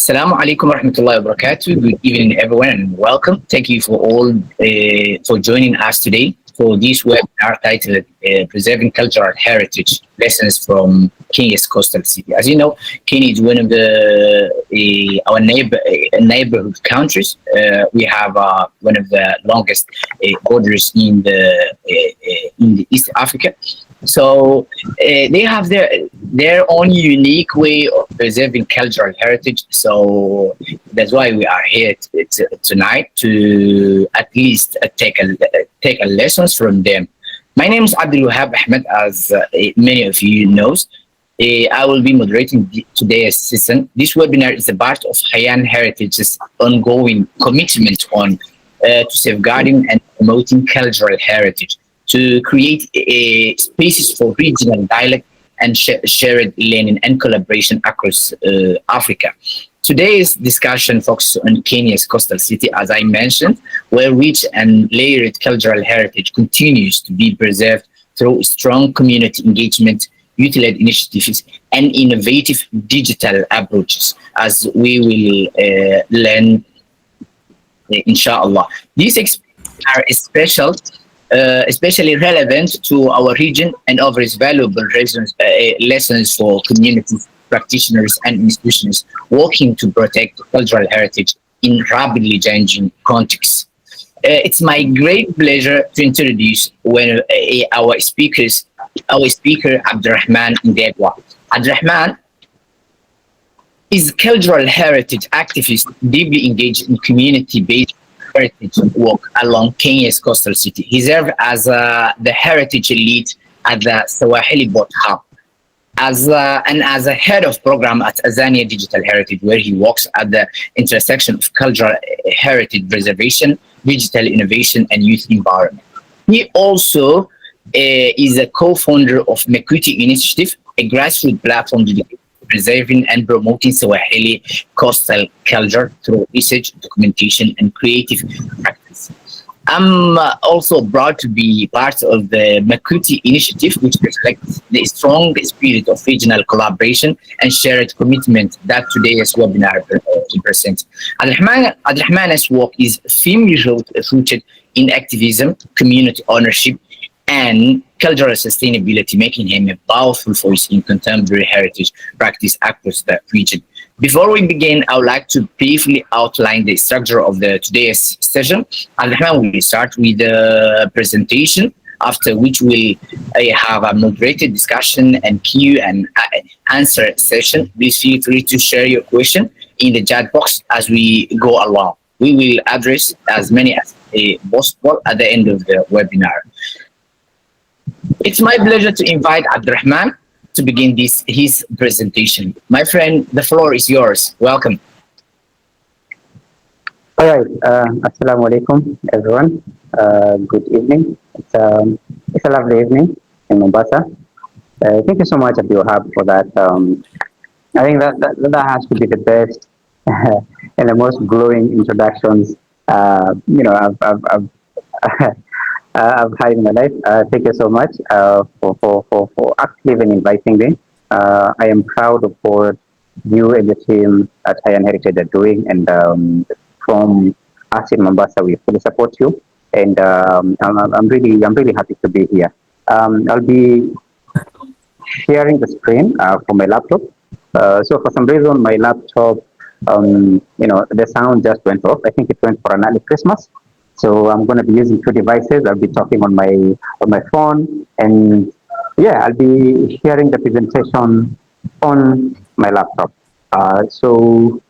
Assalamu alaikum wa rahmatullahi wa barakatuh. Good evening, everyone, and welcome. Thank you for all for joining us today for this webinar titled "Preserving Cultural Heritage: Lessons from Kenya's Coastal City." As you know, Kenya is one of our neighborhood countries. We have one of the longest borders in the East Africa. So they have their own unique way of preserving cultural heritage. So that's why we are here tonight to at least take a lessons from them. My name is Abdulrahman Ahmed, as many of you knows. I will be moderating today's session. This webinar is a part of Haiyan Heritage's ongoing commitment on to safeguarding and promoting cultural heritage, to create spaces for regional dialect and shared learning and collaboration across Africa. Today's discussion focuses on Kenya's coastal city, as I mentioned, where rich and layered cultural heritage continues to be preserved through strong community engagement, youth-led initiatives, and innovative digital approaches, as we will learn, inshallah. These experiences are especially relevant to our region and offers valuable lessons for communities, practitioners, and institutions working to protect cultural heritage in rapidly changing contexts. It's my great pleasure to introduce our speaker, Abdulrahman Ndegwa. Abdulrahman is a cultural heritage activist deeply engaged in community-based heritage work along Kenya's coastal city. He served as the heritage lead at the Swahili Boat Hub, as a head of program at Azania Digital Heritage, where he works at the intersection of cultural heritage preservation, digital innovation, and youth environment. He also is a co-founder of Mekuti Initiative, a grassroots platform dedicated to preserving and promoting Swahili coastal culture through research, documentation, and creative practice. I'm also proud to be part of the Mekuti Initiative, which reflects the strong spirit of regional collaboration and shared commitment that today's webinar represents. Abdulrahman's work is firmly rooted in activism, community ownership, and cultural sustainability, making him a powerful voice in contemporary heritage practice across the region. Before we begin, I would like to briefly outline the structure of today's session. Abdulrahman will start with the presentation, after which we'll have a moderated discussion and Q&A session. Please feel free to share your question in the chat box as we go along. We will address as many as possible at the end of the webinar. It's my pleasure to invite Abdulrahman to begin his presentation. My friend, the floor is yours. Welcome. All right. Assalamu alaikum, everyone. Good evening. It's a lovely evening in Mombasa. Thank you so much, Abdulwahab, for that. I think that has to be the best and the most glowing introductions I've had in my life. Thank you so much for actually even inviting me. I am proud of what you and the team at Haiyan Heritage are doing, and from us in Mombasa, we fully support you. And I'm really happy to be here. I'll be sharing the screen for my laptop. So for some reason, my laptop, the sound just went off. I think it went for an early Christmas. So I'm going to be using two devices. I'll be talking on my phone, and yeah, I'll be sharing the presentation on my laptop. So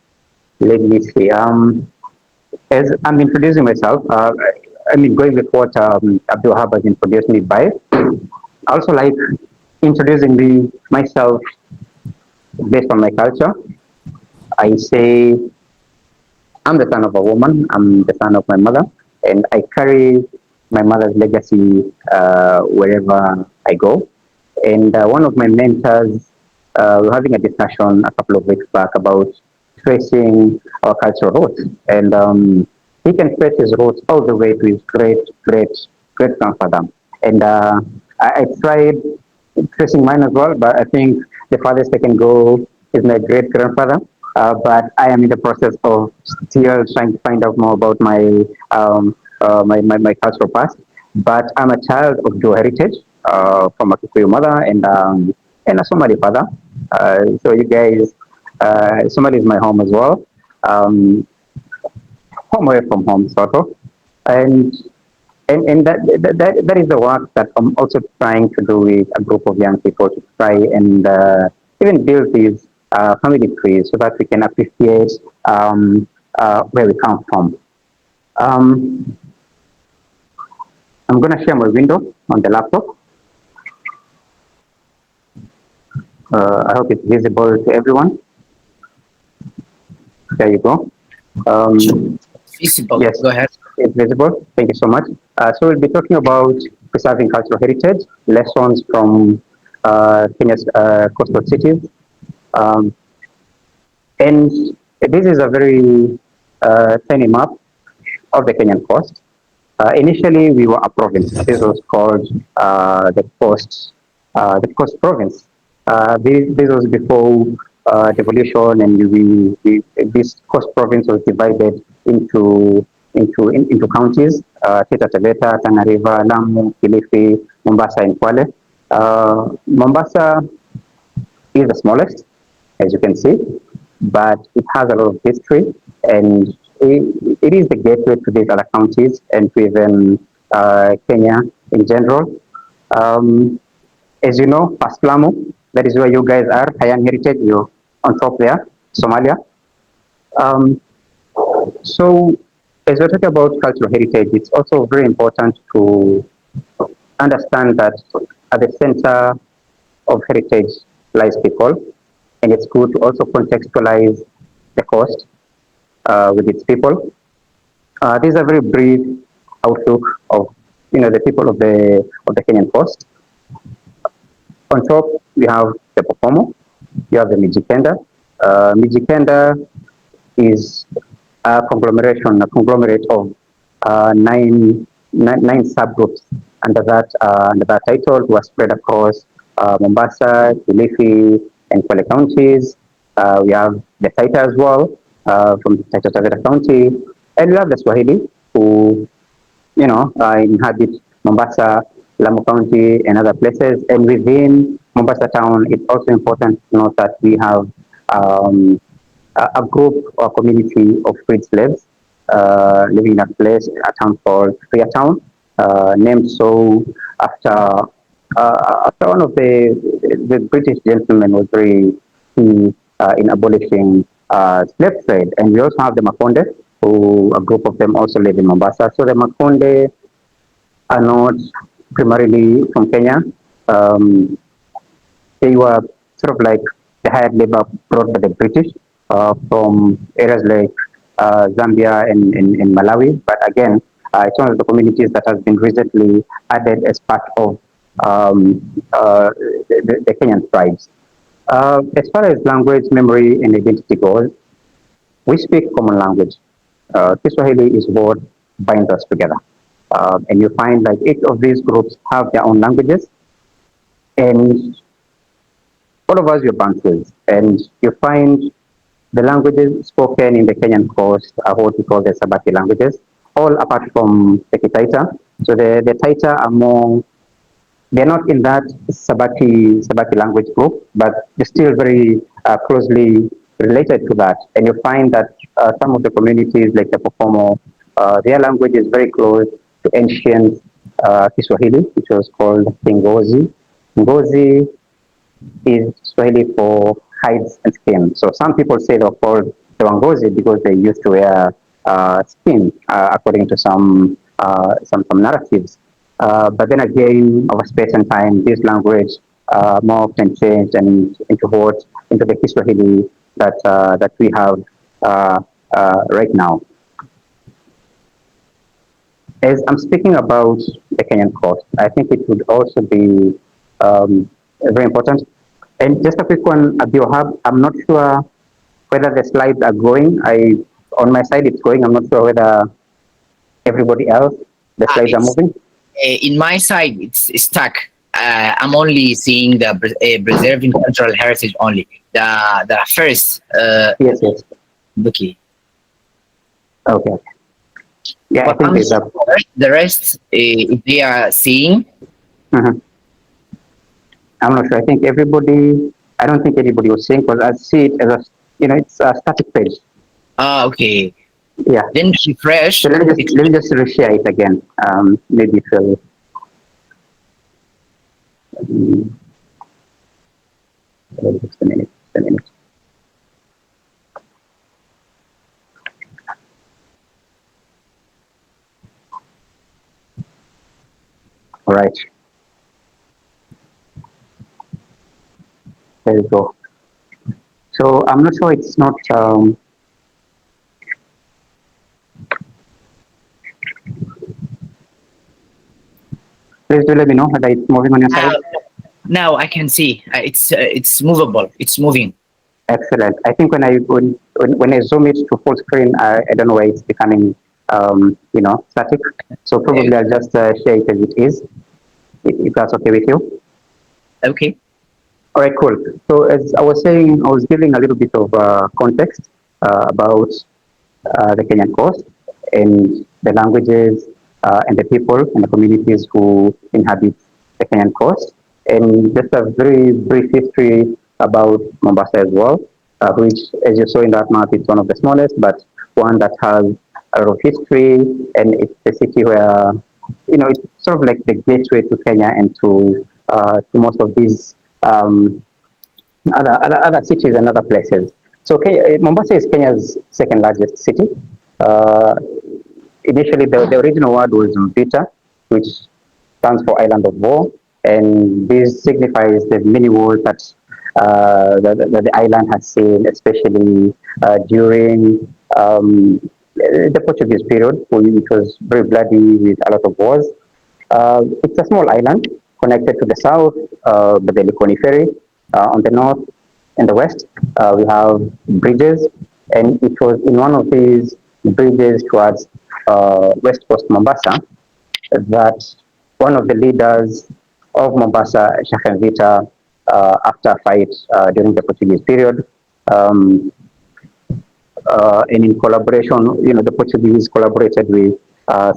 let me see. As I'm introducing myself, going with what Abdulwahab has introduced me by, I also like introducing myself based on my culture. I say I'm the son of a woman. I'm the son of my mother, and I carry my mother's legacy wherever I go. And one of my mentors, we were having a discussion a couple of weeks back about tracing our cultural roots. And he can trace his roots all the way to his great grandfather. And I tried tracing mine as well, but I think the farthest I can go is my great grandfather. but I am in the process of still trying to find out more about my cultural past. But I'm a child of dual heritage from a Kikuyu mother and a Somali father. So you guys, Somali is my home as well. Um, Home away from home, sort of. And that is the work that I'm also trying to do with a group of young people to try and even build these family trees so that we can appreciate where we come from. Um, I'm going to share my window on the laptop. I hope it's visible to everyone. There you go. Sure. Um, Feasible. yes, Go ahead. it's visible. Thank you so much. So we'll be talking about preserving cultural heritage, lessons from Kenya's coastal cities, um, and this is a very tiny map of the Kenyan coast. Initially, we were a province. This was called the coast province. This was before devolution, and this coast province was divided into counties: Taita Taveta, Tana River, Lamu, Kilifi, Mombasa, and Kwale. Mombasa is the smallest, as you can see, but it has a lot of history, and it is the gateway to these other counties and to even Kenya in general. Um, as you know, past Lamu, that is where you guys are, Hayan Heritage, you're on top there, Somalia. Um, so, as we're talking about cultural heritage, it's also very important to understand that at the center of heritage lies people, and it's good to also contextualize the coast with its people. This is a very brief outlook of the people of the Kenyan coast. On top, we have the Pokomo, you have the Mijikenda. Mijikenda is a conglomerate of nine subgroups under that title who are spread across Mombasa, Kilifi, and Kwale counties. We have the Taita as well from the Taita Taveta County, and we have the Swahili who inhabit Mombasa, Lamu County, and other places. And within Mombasa town, it's also important to note that we have um, a group or community of freed slaves living in a place, a town called Freetown, named so after after one of the British gentlemen was very key in abolishing slave trade. And we also have the Makonde, who a group of them also live in Mombasa. So the Makonde are not primarily from Kenya. Um, they were sort of like the hired labor brought by the British from areas like Zambia and Malawi. But again, it's one of the communities that has been recently added as part of the Kenyan tribes. As far as language, memory, and identity goes, we speak common language. Kiswahili is what binds us together. And you find that each of these groups have their own languages, and all of us are Bantus. And you find the languages spoken in the Kenyan coast are what we call the Sabati languages, all apart from the Kitaita. So the Taita are more, they're not in that Sabati language group, but they're still very closely related to that. And you find that some of the communities, like the Pokomo, their language is very close to ancient Kiswahili, which was called Kingozi. Ngozi is Swahili for hides and skin. So some people say they're called the Wangozi because they used to wear skin, according to some narratives. But then again, over space and time, this language morphed and changed and into the Kiswahili that we have right now. As I'm speaking about the Kenyan coast, I think it would also be very important. And just a quick one, Abdulhab, I'm not sure whether the slides are going. On my side it's going. I'm not sure whether everybody else the slides are It's moving. in my side. It's stuck. I'm only seeing the preserving cultural heritage only. the first. Yes, yes. Okay. Okay. Yeah, I But think I'm there's a. sure the rest, if they are seeing. Mhm. I'm not sure. I think everybody. I don't think anybody was saying because I see it as a, it's a static page. Ah, okay. Yeah. Then So refresh. It let me just reshare it again. Maybe it will. Um, just a minute. Just a minute. All right. There you go. So I'm not sure it's not. Please do let me know whether it's moving on your now side. now I can see it's movable. It's moving. Excellent. I think when I zoom it to full screen, I don't know why it's becoming static. So Uh, probably I'll just share it as it is, if that's okay with you. okay. All right, cool. So as I was saying, I was giving a little bit of context about the Kenyan coast and the languages and the people and the communities who inhabit the Kenyan coast, and just a very brief history about Mombasa as well, which, as you saw in that map, it's one of the smallest, but one that has a lot of history, and it's the city where it's sort of like the gateway to Kenya and to most of these other cities and other places. So Mombasa is Kenya's second largest city. Uh, Initially, the original word was Mvita, which stands for Island of War, and this signifies the many wars that the island has seen, especially during the Portuguese period, which was very bloody with a lot of wars. It's a small island connected to the south by the Likoni Ferry. On the north and the west, we have bridges, and it was in one of these bridges towards West Coast Mombasa that one of the leaders of Mombasa, Sheikh Vita, after a fight during the Portuguese period, um, and in collaboration, the Portuguese collaborated with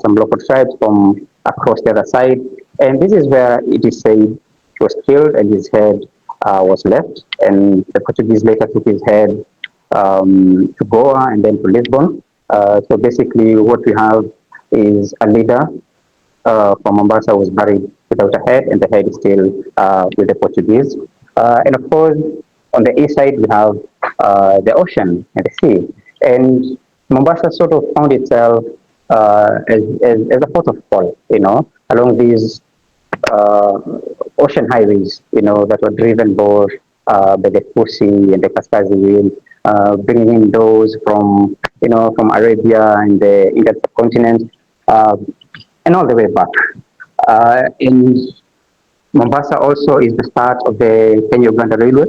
some local tribes from across the other side. And this is where it is said he was killed and his head was left. And the Portuguese later took his head to Goa and then to Lisbon. So basically, what we have is a leader from Mombasa was buried without a head, and the head is still with the Portuguese. And of course, on the east side, we have the ocean and the sea. And Mombasa sort of found itself as a port of call, along these uh, ocean highways, that were driven both by the Pussy and the Kaskazi Wheel, bringing in those from Arabia and the Indian subcontinent, uh, and all the way back. In Mombasa also is the start of the Kenya-Uganda Railway.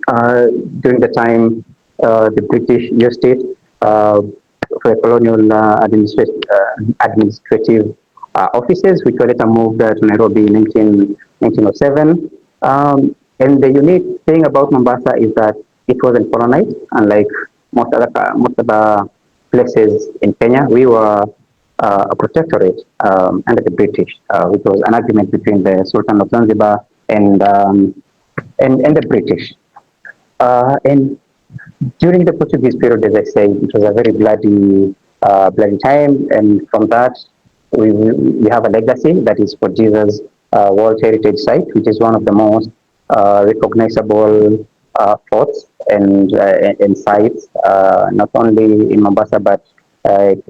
Uh, During the time, the British used it for colonial administrative offices, which were later moved to Nairobi in 1907. And the unique thing about Mombasa is that it wasn't colonized, unlike most other places in Kenya. We were a protectorate under the British, which was an agreement between the Sultan of Zanzibar and the British. And during the Portuguese period, as I say, it was a very bloody time, and from that we have a legacy that is for Jesus World Heritage Site, which is one of the most recognizable forts and sites, not only in Mombasa but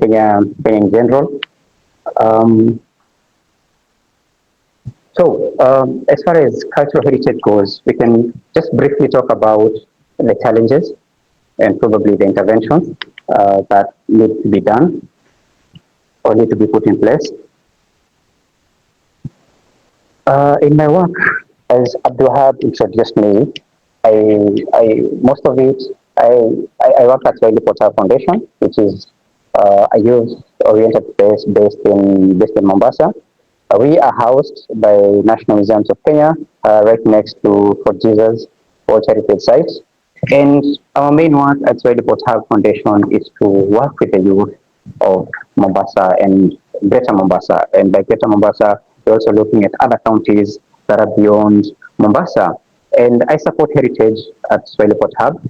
Kenya in general. Um, as far as cultural heritage goes, we can just briefly talk about the challenges and probably the interventions that need to be done or need to be put in place. In my work, as Abdulhab introduced me, most of it, I work at Swahili Portal Foundation, which is a youth-oriented place based in Mombasa. We are housed by National Museums of Kenya, right next to Fort Jesus, World Heritage Sites. And our main work at Swahili Port Hub Foundation is to work with the youth of Mombasa and Greater Mombasa. And by Greater Mombasa, we're also looking at other counties that are beyond Mombasa. And I support heritage at Swahili Port Hub.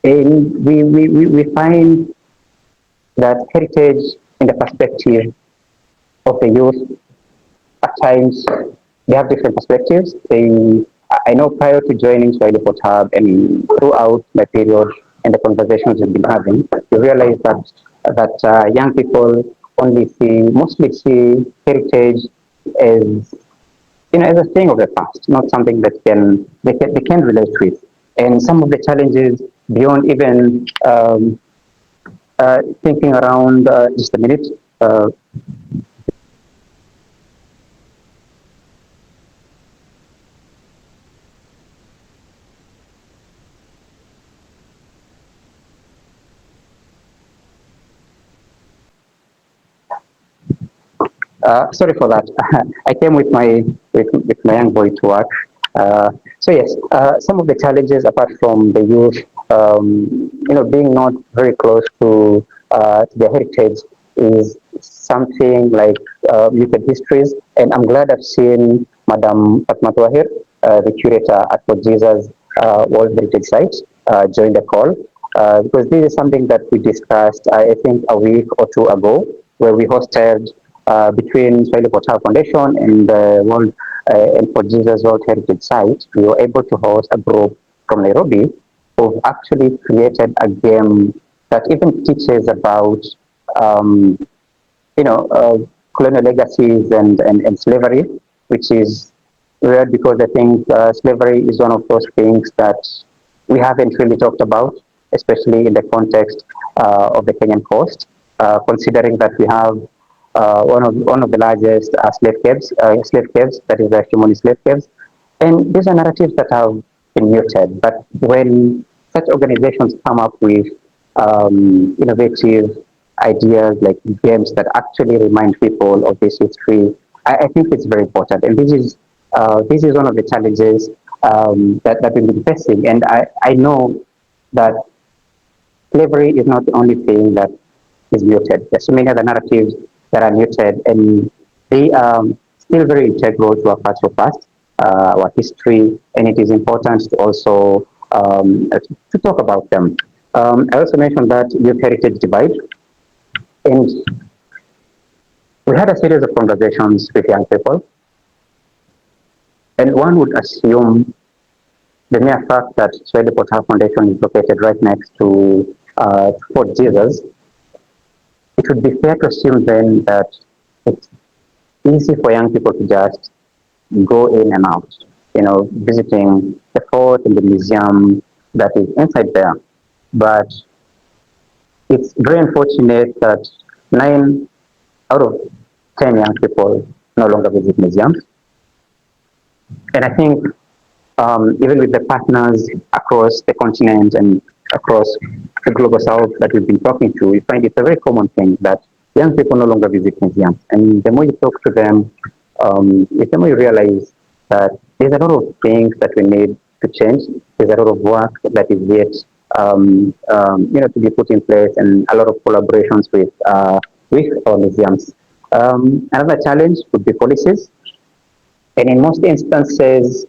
And we find that heritage in the perspective of the youth, at times they have different perspectives. I know prior to joining Swahili Port Hub and throughout my period and the conversations we've been having, you realize that young people mostly see heritage as as a thing of the past, not something that they can relate with. And some of the challenges beyond even thinking around just a minute. Sorry for that. I came with my young boy to work. So yes, some of the challenges apart from the youth, being not very close to their heritage is something like muted histories. And I'm glad I've seen Madam Fatma Wahir, the curator at Fort Jesus World Heritage Site, join the call. Because this is something that we discussed, I think, a week or two ago, where we hosted between Swahili Portal Foundation and the World and for Jesus World Heritage Site. We were able to host a group from Nairobi who've actually created a game that even teaches about um, colonial legacies and slavery, which is weird because I think slavery is one of those things that we haven't really talked about, especially in the context of the Kenyan coast, considering that we have one of the largest slave caves, that is the Shimoni slave caves, and these are narratives that have been muted. But when such organizations come up with innovative ideas like games that actually remind people of this history, I think it's very important. And this is one of the challenges that we've been facing. And I know that slavery is not the only thing that is muted. There's so many other narratives that are muted, and they are still very integral to our cultural past, our history, and it is important to also to talk about them. I also mentioned that youth heritage divide, and we had a series of conversations with young people, and one would assume the mere fact that Swahili Portal Foundation is located right next to Fort Jesus, it would be fair to assume then that it's easy for young people to just go in and out, visiting the fort and the museum that is inside there. But it's very unfortunate that 9 out of 10 young people no longer visit museums. And I think even with the partners across the continent and across the global south that we've been talking to, we find it's a very common thing that young people no longer visit museums. And the more you talk to them, the more you realize that there's a lot of things that we need to change. There's a lot of work that is yet, to be put in place, and a lot of collaborations with our museums. Another challenge would be policies, and in most instances,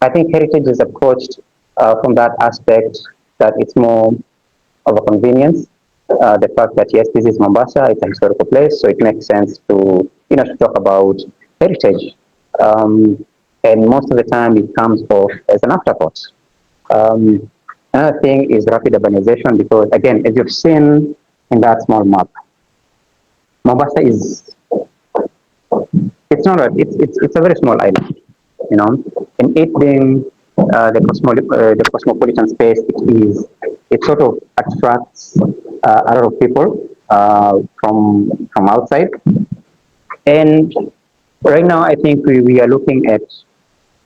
I think heritage is approached from that aspect that it's more of a convenience. The fact that yes, this is Mombasa, it's a historical place, so it makes sense to talk about heritage. Um, and most of the time, it comes off as an afterthought. Um, Another thing is rapid urbanization, because again, as you've seen in that small map, Mombasa is it's not a it's a very small island, you know, and it being the cosmopolitan space it sort of attracts a lot of people from outside. And right now, I think we are looking at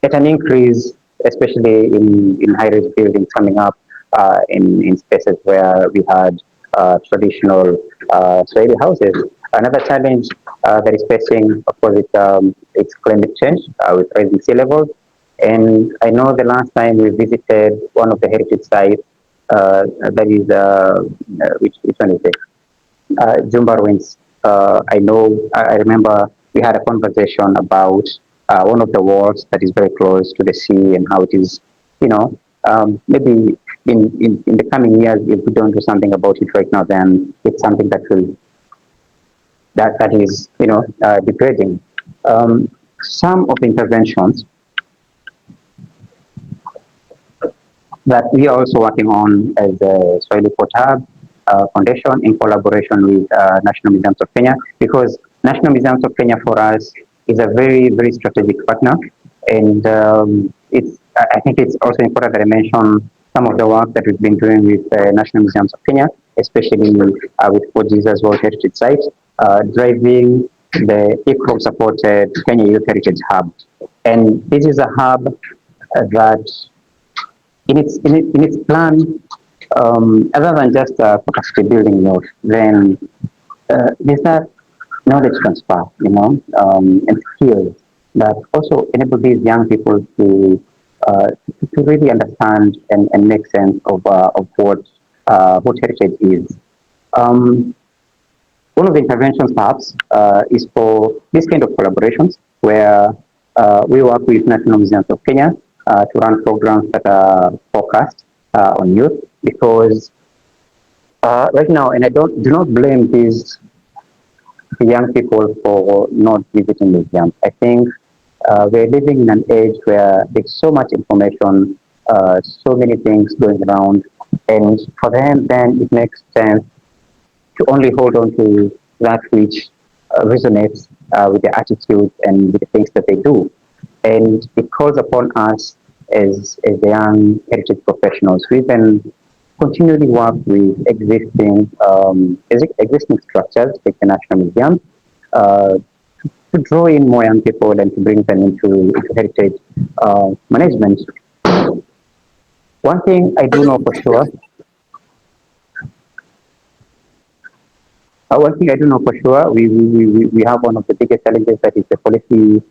an increase, especially in high-rise buildings coming up in spaces where we had traditional Swahili houses. Another challenge that is facing, of course, it's climate change with rising sea levels. And I know the last time we visited one of the heritage sites, that is, which one is it? Jumba Ruins. I remember we had a conversation about one of the walls that is very close to the sea and how it is, you know, maybe in the coming years, if we don't do something about it right now, then it's something that is, degrading. Some of the interventions that we are also working on as a Swahili Port Hub Foundation in collaboration with National Museums of Kenya, because National Museums of Kenya for us is a very, very strategic partner. And I think it's also important that I mention some of the work that we've been doing with National Museums of Kenya, especially with Fort Jesus World Heritage Site, driving the ICROP supported Kenya Youth Heritage Hub. And this is a hub that in its plan, other than just capacity building note, then there's that knowledge transfer, and skills that also enable these young people to really understand and make sense of what heritage is. Um, One of the interventions, perhaps, is for this kind of collaborations where we work with National Museums of Kenya to run programs that are focused on youth, because right now, and I do not blame these young people for not visiting museums. I think we're living in an age where there's so much information, so many things going around, and for them, then it makes sense to only hold on to that which resonates with their attitude and with the things that they do. And it calls upon us as the young heritage professionals who even continually work with existing structures like the National Museum to draw in more young people and to bring them into heritage management. One thing I do know for sure One thing I do know for sure, we have one of the biggest challenges, that is the policy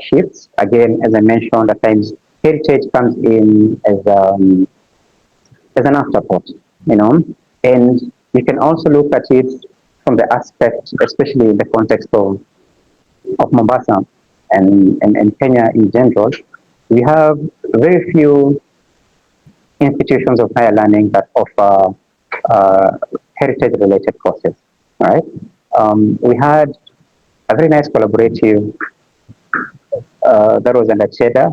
shifts. Again, as I mentioned, at times heritage comes in as an afterthought, and you can also look at it from the aspect, especially in the context of Mombasa and Kenya in general. We have very few institutions of higher learning that offer uh, heritage-related courses. Right? We had a very nice collaborative that was under CHEDA.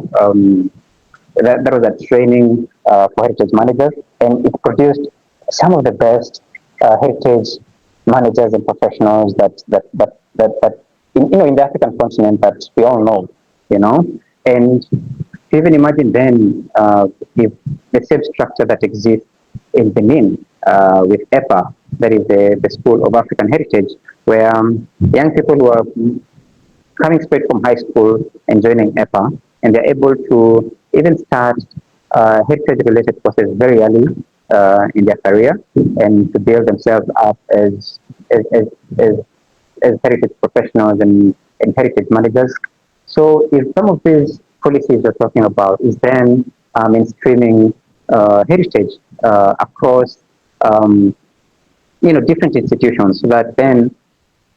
That was a training for heritage managers, and it produced some of the best heritage managers and professionals that in the African continent that we all know, and even imagine then if the same structure that exists in Benin with EPA, that is the School of African Heritage, where young people who are coming straight from high school and joining EPA, and they're able to even start heritage-related courses very early in their career and to build themselves up as, as, as, as heritage professionals and heritage managers. So if some of these policies you're talking about is then mainstreaming heritage across different institutions, so that then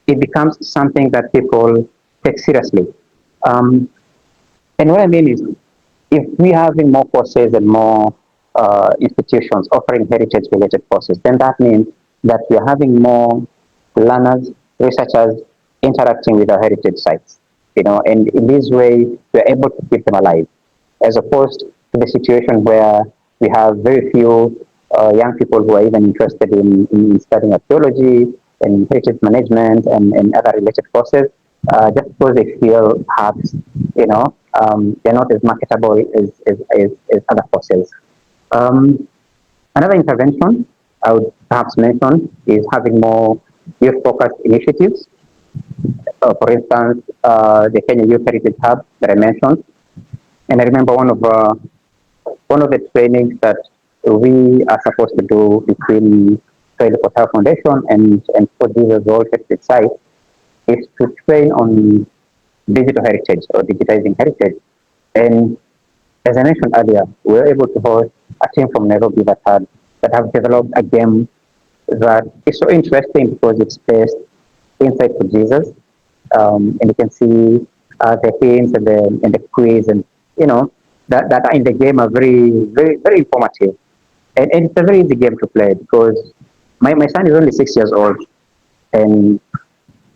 it becomes something that people take seriously. Um, and what I mean is, if we are having more courses and more institutions offering heritage-related courses, then that means that we are having more learners, researchers interacting with our heritage sites. And in this way, we are able to keep them alive, as opposed to the situation where we have very few young people who are even interested in studying archaeology and heritage management and other related courses, just because they feel perhaps, they're not as marketable as other courses. Um, Another intervention I would perhaps mention is having more youth-focused initiatives. For instance, the Kenya Youth Heritage Hub that I mentioned, and I remember one of the trainings that we are supposed to do between the Hotel Foundation and for Jesus World Heritage Site is to train on digital heritage or digitizing heritage. And As I mentioned earlier, we were able to host a team from Nairobi that have developed a game that is so interesting because it's based inside for Jesus, and you can see the hints and the quiz and that are in the game are very informative, and it's a very easy game to play because my son is only 6 years old, and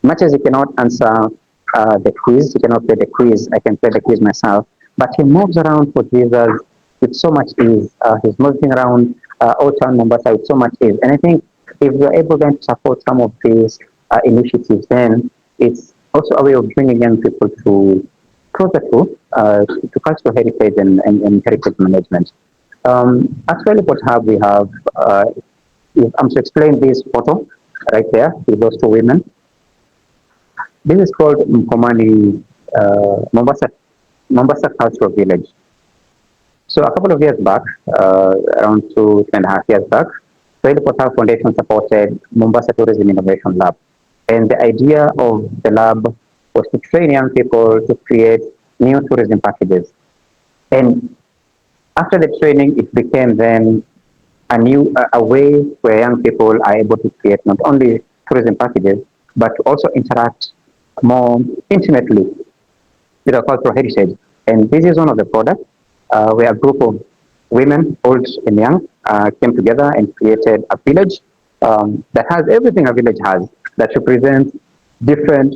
much as he cannot answer the quiz, he cannot play the quiz. I can play the quiz myself, but he moves around for Jesus with so much ease. He's moving around Old Town Mombasa with so much ease, and I think if we're able then to support some of these initiatives, then it's also a way of bringing young people to closer to cultural heritage and heritage management. Actually, what have we have? If I'm to explain this photo right there with those two women, this is called Mkomani Mombasa Cultural Village. So a couple of years back, around 2.5 years back, Swahili Portal Foundation supported Mombasa Tourism Innovation Lab. And the idea of the lab was to train young people to create new tourism packages. And after the training, it became then a way where young people are able to create not only tourism packages, but to also interact more intimately with our cultural heritage. And this is one of the products where a group of women, old and young, came together and created a village that has everything a village has, that represents different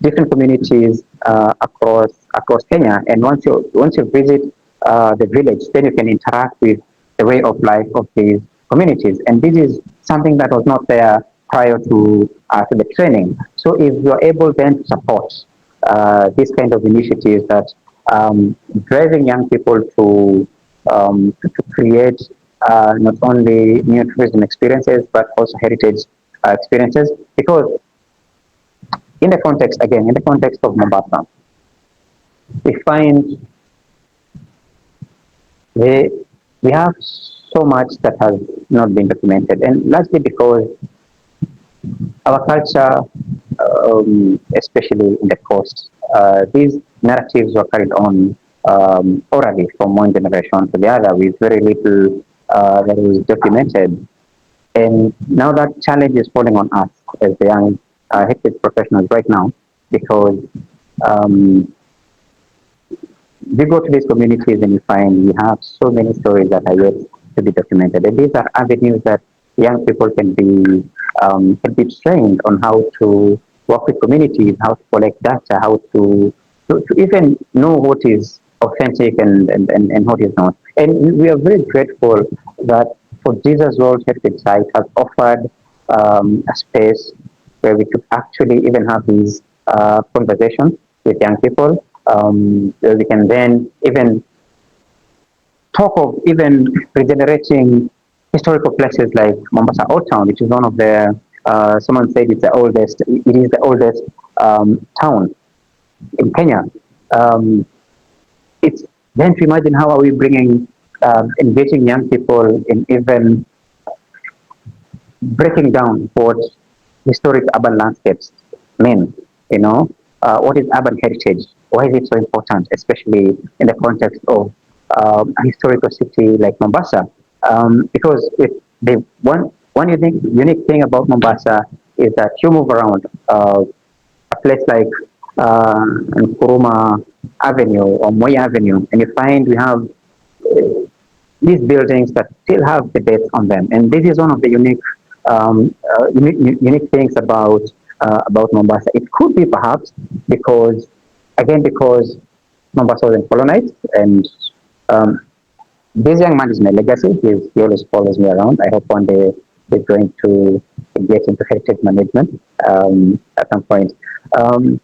different communities across Kenya. And once you visit the village, then you can interact with the way of life of these communities. And this is something that was not there prior to the training. So if you're able then to support this kind of initiatives that driving young people to create not only new tourism experiences but also heritage experiences, because in the context of Mombasa, we find we, we have so much that has not been documented, and largely because our culture, especially in the coast, these narratives were carried on orally from one generation to the other with very little that was documented. And now that challenge is falling on us as the young heritage professionals right now, because um, we go to these communities and you find we have so many stories that are yet to be documented. And these are avenues that young people can be trained on how to work with communities, how to collect data, how to even know what is authentic and what is not. And we are very grateful that for Jesus World Heritage Site has offered a space where we could actually even have these conversations with young people. Where we can then even talk of even regenerating historical places like Mombasa Old Town, which is one of the someone said it's the oldest. It is the oldest town in Kenya. Um, it's then to imagine how are we bringing engaging young people in even breaking down what historic urban landscapes mean. You know, what is urban heritage? Why is it so important, especially in the context of a historical city like Mombasa? Because the one unique thing about Mombasa is that you move around a place like Nkuruma Avenue or Moi Avenue, and you find we have these buildings that still have the dates on them. And this is one of the unique things about Mombasa. It could be perhaps because, again, because Mombasa wasn't colonized, and um, this young man is my legacy. He always follows me around. I hope one day he's going to get into heritage management at some point. Um,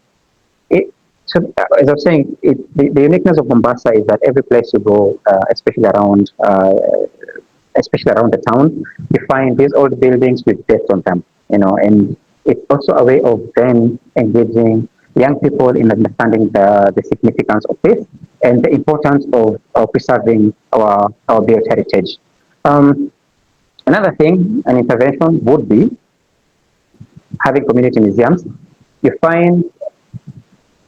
as I was saying, the uniqueness of Mombasa is that every place you go, especially around the town, you find these old buildings with dates on them. And it's also a way of then engaging young people in understanding the significance of this and the importance of preserving our built heritage. Um, Another thing, an intervention would be having community museums. You find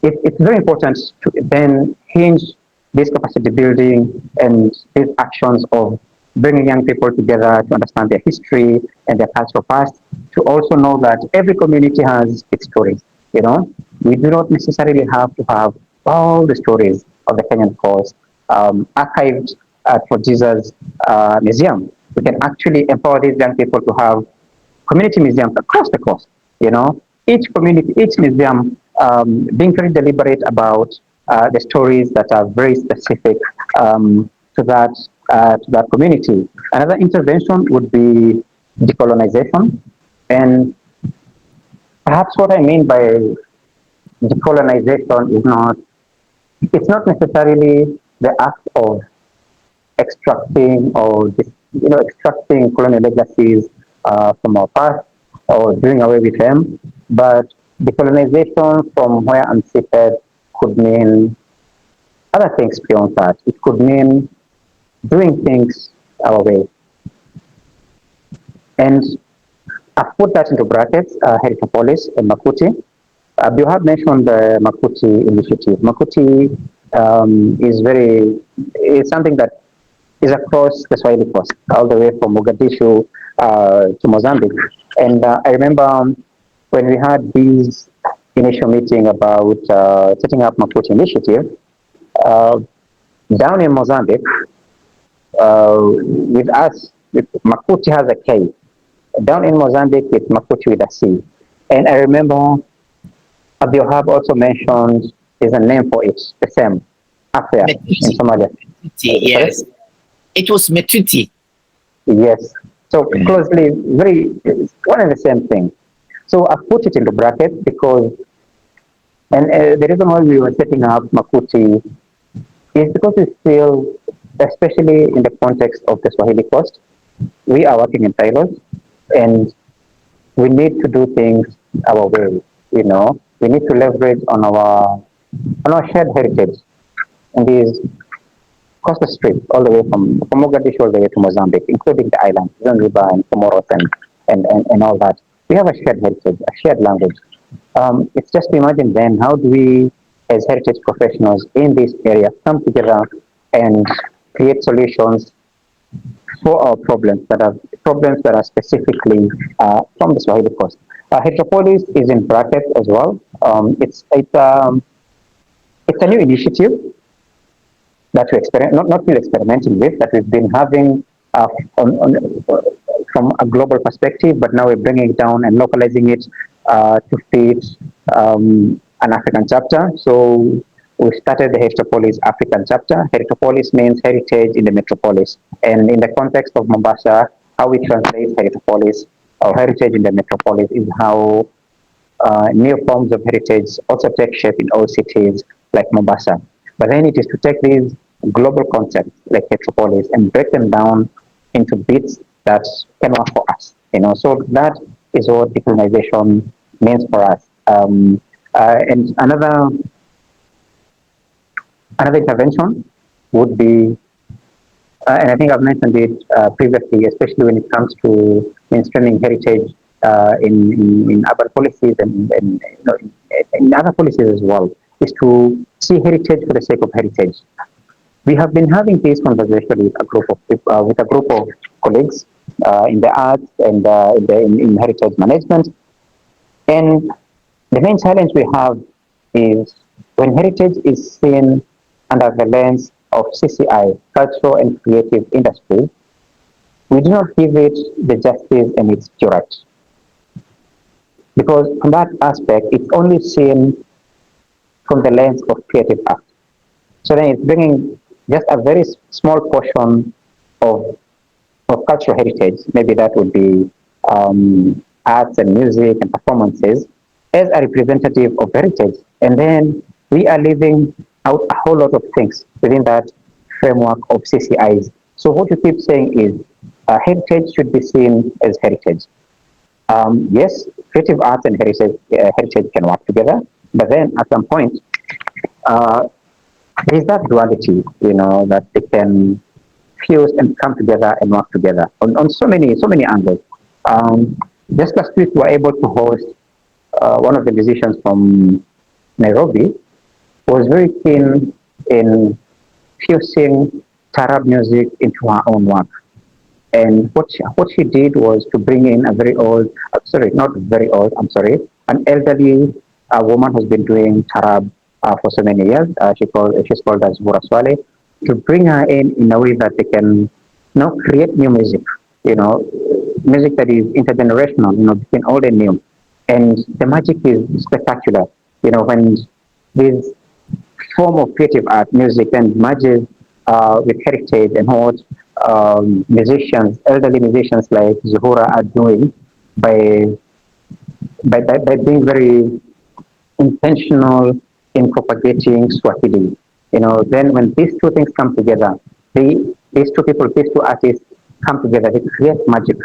it's very important to then hinge this capacity building and these actions of bringing young people together to understand their history and their cultural past, to also know that every community has its stories. You know, we do not necessarily have to have all the stories of the Kenyan coast archived at Fort Jesus Museum. We can actually empower these young people to have community museums across the coast. You know, each community, each museum being very deliberate about the stories that are very specific to that community. Another intervention would be decolonization, and perhaps what I mean by decolonization is not it's not necessarily the act of extracting or extracting colonial legacies from our past or doing away with them. But decolonization from where I'm seated could mean other things beyond that. It could mean doing things our way. And I've put that into brackets, Heritopolis and Makuti. You have mentioned the Makuti initiative. Makuti is something that is across the Swahili coast, all the way from Mogadishu to Mozambique. And I remember when we had this initial meeting about setting up Maputo initiative uh, down in Mozambique, with us, Maputo has a K. Down in Mozambique, it's Maputo with a C. And I remember Abdulhab also mentioned there's a name for it, the same, Afia in Metuti. Somalia. Sorry? Yes. It was Metuti. Yes. So Mm. closely, very it's one and the same thing. So I put it into brackets because, and the reason why we were setting up Makuti is because we feel, especially in the context of the Swahili coast, we are working in silos and we need to do things our way. You know, we need to leverage on our shared heritage in these coastal strips all the way from Mogadishu all the way to Mozambique, including the islands, Zanzibar and Comoros and all that. We have a shared heritage, a shared language. It's just to imagine then how do we, as heritage professionals in this area, come together and create solutions for our problems that are specifically from the Swahili coast. Hydropolis is in brackets as well. It's a new initiative that we experiment, not really experimenting with, that we've been having from a global perspective, but now we're bringing it down and localizing it to fit an African chapter. So we started the Heritopolis African chapter. Heritopolis means heritage in the metropolis. And in the context of Mombasa, how we translate Heritopolis or heritage in the metropolis is how new forms of heritage also take shape in old cities like Mombasa. But then it is to take these global concepts like metropolis and break them down into bits that can work for us. So that is what decolonization means for us. And another intervention would be, and I think I've mentioned it previously, especially when it comes to mainstreaming heritage in urban policies and in other policies as well, is to see heritage for the sake of heritage. We have been having this conversation with a group of colleagues in the arts and in heritage management, and the main challenge we have is when heritage is seen under the lens of CCI, cultural and creative industry, we do not give it the justice and its due right. Because from that aspect, it's only seen from the lens of creative art. So then it's bringing just a very small portion of, of cultural heritage, maybe that would be arts and music and performances, as a representative of heritage. And then we are leaving out a whole lot of things within that framework of CCIs. So what you keep saying is heritage should be seen as heritage. Yes, creative arts and heritage can work together, but then at some point, uh, there is that duality, that they can fuse and come together and work together on so many angles. Um, just last week, we were able to host one of the musicians from Nairobi, who was very keen in fusing Tarab music into her own work. And what she did was to bring in a very old, sorry, not very old, I'm sorry, an elderly woman who's been doing Tarab for so many years. She's called as Bura Swale, to bring her in a way that they can, create new music, you know, music that is intergenerational, between old and new. And the magic is spectacular, when this form of creative art, music, then merges with heritage and what elderly musicians like Zuhura are doing by, by being very intentional in propagating Swahili. Then when these two things come together, these two people, these two artists come together, they create magic.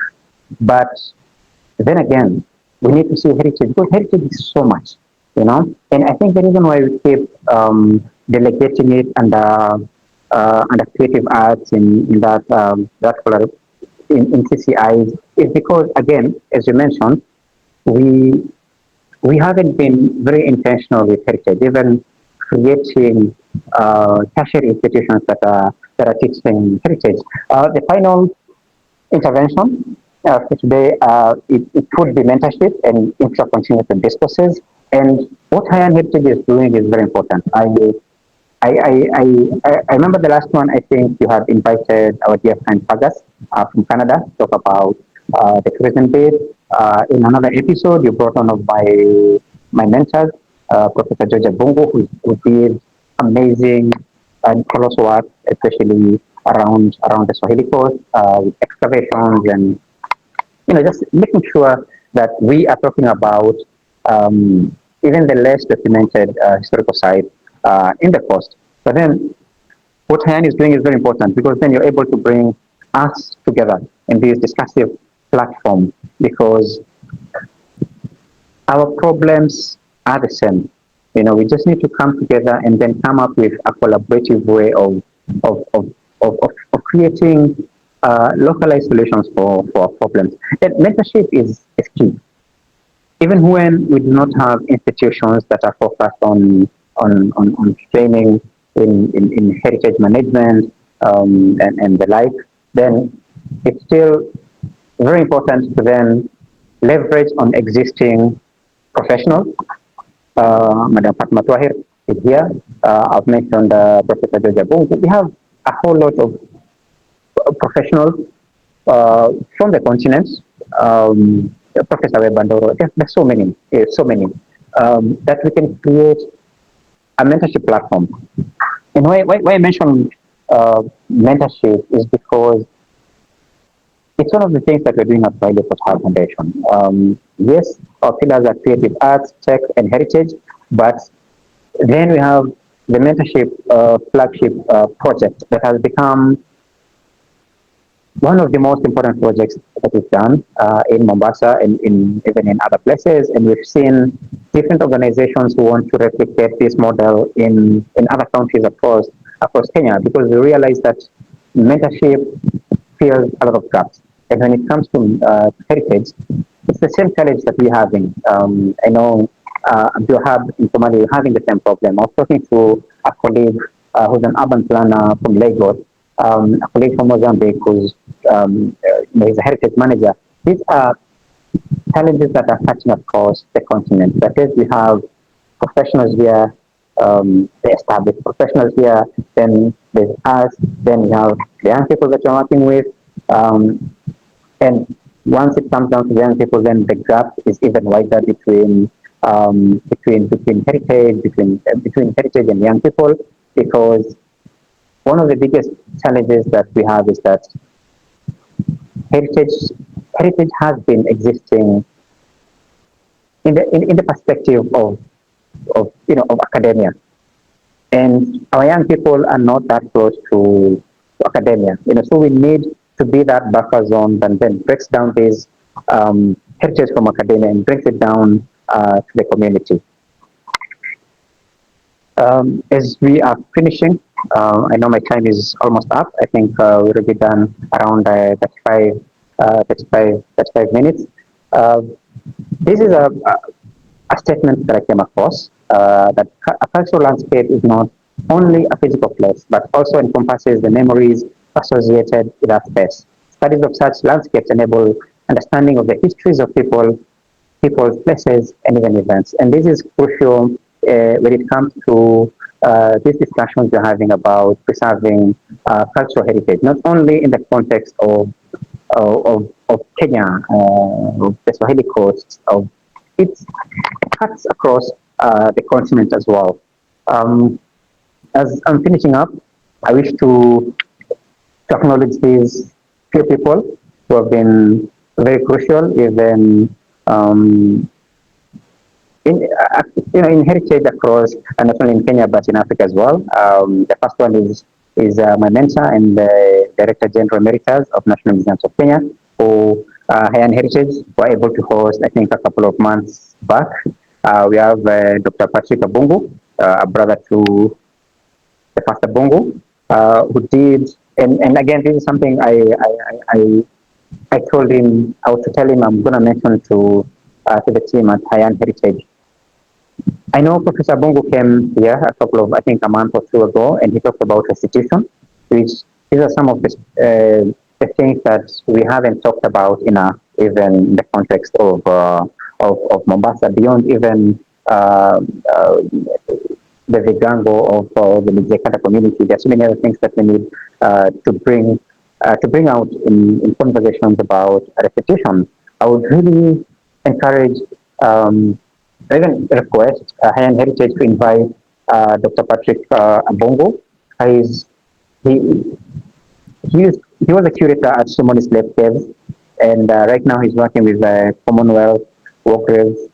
But then again, we need to see heritage because heritage is so much. And I think the reason why we keep delegating it under creative arts in that color in CCIs is because, again, as you mentioned, we we haven't been very intentional with heritage, even creating tertiary institutions that are teaching heritage. The final intervention for today, it would be mentorship and intra-continuous discourses. And what Higher Heritage is doing is very important. I remember the last one. I think you have invited our dear friend Fagas from Canada to talk about the tourism bit. In another episode, you brought one of my mentors, Professor Georgia Bungo, who did amazing and colossal work, especially around the Swahili coast with excavations and just making sure that we are talking about even the less documented historical side in the coast. But then what Hayan is doing is very important because then you're able to bring us together in this discursive platform because our problems are the same. We just need to come together and then come up with a collaborative way of, of, of creating localized solutions for our problems. And mentorship is key. Even when we do not have institutions that are focused on training in heritage management and the like, then it's still very important to then leverage on existing professionals. Madam Fatma Twahir is here. I've mentioned Professor Georgia Boone. We have a whole lot of professionals from the continents. Professor Webandoro, there's so many that we can create a mentorship platform. And why I mention mentorship is because it's one of the things that we're doing at Violet Pothar Foundation. Yes, our pillars are creative arts, tech, and heritage, but then we have the mentorship flagship project that has become one of the most important projects that we've done in Mombasa and even in other places. And we've seen different organizations who want to replicate this model in other countries across Kenya because we realize that mentorship fills a lot of gaps. And when it comes to heritage, it's the same challenge that we're having. I know Abdulrahman in Somalia, you're having the same problem. I was talking to a colleague who's an urban planner from Lagos, a colleague from Mozambique who's he's a heritage manager. These are challenges that are touching across the continent. That is, we have professionals here, the established professionals here, then there's us, then we have the young people that you're working with. And once it comes down to the young people, then the gap is even wider between heritage and young people, because one of the biggest challenges that we have is that heritage has been existing in the perspective of academia, and our young people are not that close to academia. So we need to be that buffer zone that then breaks down this heritage from academia and brings it down to the community. As we are finishing, I know my time is almost up. I think we'll be done around 35 minutes. This is a statement that I came across that a cultural landscape is not only a physical place, but also encompasses the memories associated with that space. Studies of such landscapes enable understanding of the histories of people, places, and even events. And this is crucial when it comes to these discussions we're having about preserving cultural heritage, not only in the context of Kenya, of the Swahili coast, of it cuts across the continent as well. Um, as I'm finishing up, I wish to acknowledge these few people who have been very crucial, even um, in heritage across, not only in Kenya but in Africa as well. The first one is my mentor and the Director General Emeritus of National Museums of Kenya, who Higher Heritage were able to host, I think, a couple of months back. We have Dr. Patrick Abungu, a brother to the Pastor Bongo, who did, and again, this is something I told him, I was to tell him I'm going to mention to the team at Higher Heritage. I know Professor Bongo came here a couple of, I think, a month or two ago, and he talked about restitution, which these are some of the things that we haven't talked about enough, even in the context of Mombasa, beyond even the Vigango of the Mijekanda community. There are so many other things that we need to bring out in conversations about restitution. I would really encourage, even request Higher Heritage to invite Dr. Patrick Abongo. He's, he, he was a curator at Somoni Slave Caves, and right now he's working with the Commonwealth War Graves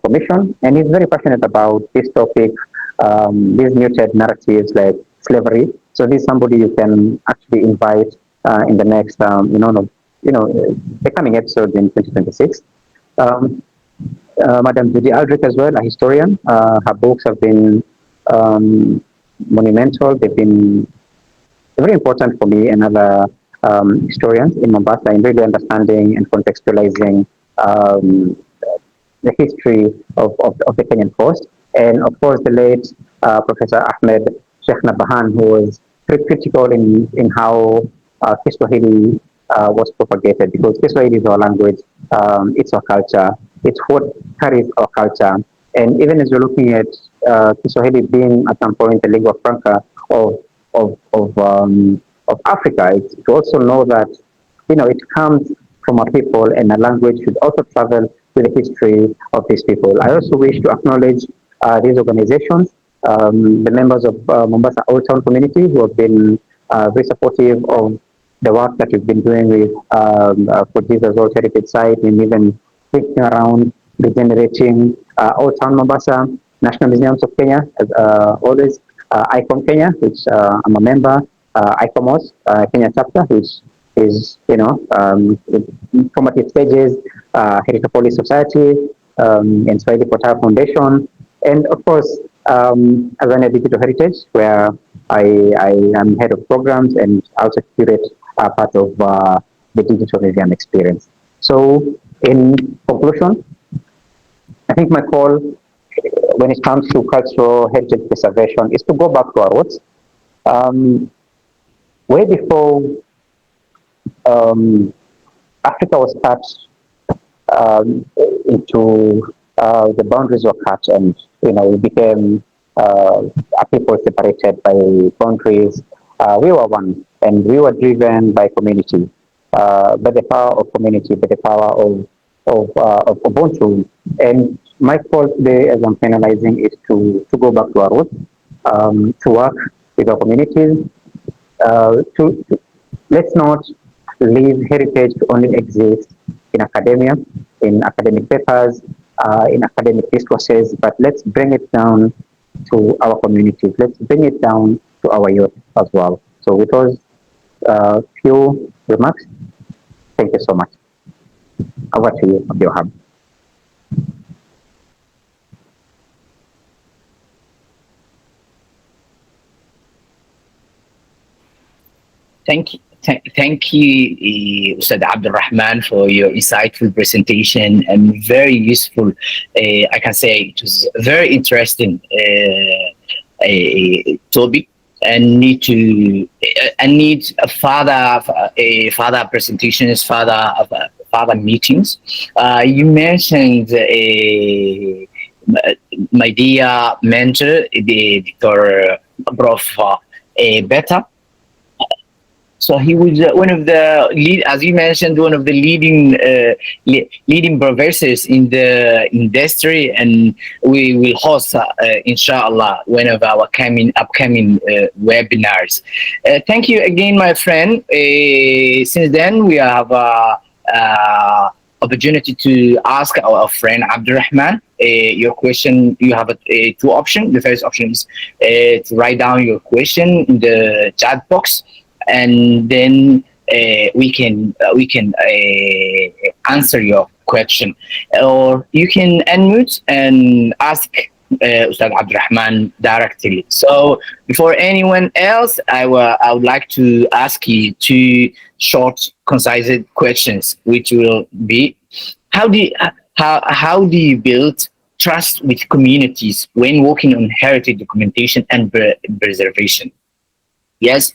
Commission, and he's very passionate about this topic, these muted narratives like slavery. So this is somebody you can actually invite in the next, the coming episode in 2026. Um, Madam Judy Aldrich as well, a historian. Her books have been monumental. They've been very important for me and other historians in Mombasa in really understanding and contextualizing the history of the Kenyan coast. And of course, the late Professor Ahmed Sheikh Nabahan, who was very critical in how Kiswahili was propagated, because Kiswahili is our language, it's our culture, it's what carries our culture. And even as we're looking at Kiswahili being at some point the lingua franca of, of, um, of Africa, it's to also know that it comes from our people, and a language should also travel with the history of these people. I also wish to acknowledge these organizations, the members of Mombasa Old Town community, who have been very supportive of the work that we've been doing with for Jesus Old Heritage Site, and even thinking around regenerating Old Town Mombasa, National Museums of Kenya, as always, ICOM Kenya, which I'm a member, ICOMOS Kenya chapter, which is, formative stages, Heritopolis Society, and Swahili Potar Foundation, and of course, Azania Digital Heritage, where I am head of programs and also curate part of the digital museum experience. So, in conclusion, I think my call when it comes to cultural heritage preservation is to go back to our roots. Way before Africa was cut into the boundaries were cut, and we became a people separated by boundaries. We were one, and we were driven by community, by the power of community, by the power of Ubuntu. And my call today, as I'm finalizing, is to go back to our roots, to work with our communities, to let's not leave heritage to only exist in academia, in academic papers, in academic discourses, but let's bring it down to our communities. Let's bring it down to our youth as well. So with those few remarks, thank you so much. Over to you, Abdulrahman. Thank you, Ustad Abdulrahman, for your insightful presentation and very useful. I can say it was very interesting a topic and need to and need a further presentations, further meetings. You mentioned my dear mentor, the Dr. Prof. Beta. So he was one of the lead, as you mentioned, one of the leading professors in the industry, and we will host, inshallah, one of our upcoming webinars. Thank you again, my friend. Since then, we have opportunity to ask our friend Abdulrahman your question. You have two options. The first option is to write down your question in the chat box, and then we can answer your question, or you can unmute and ask Ustad Abdurrahman directly. So before anyone else, I would like to ask you two short, concise questions, which will be: how do you, how do you build trust with communities when working on heritage documentation and preservation? Yes,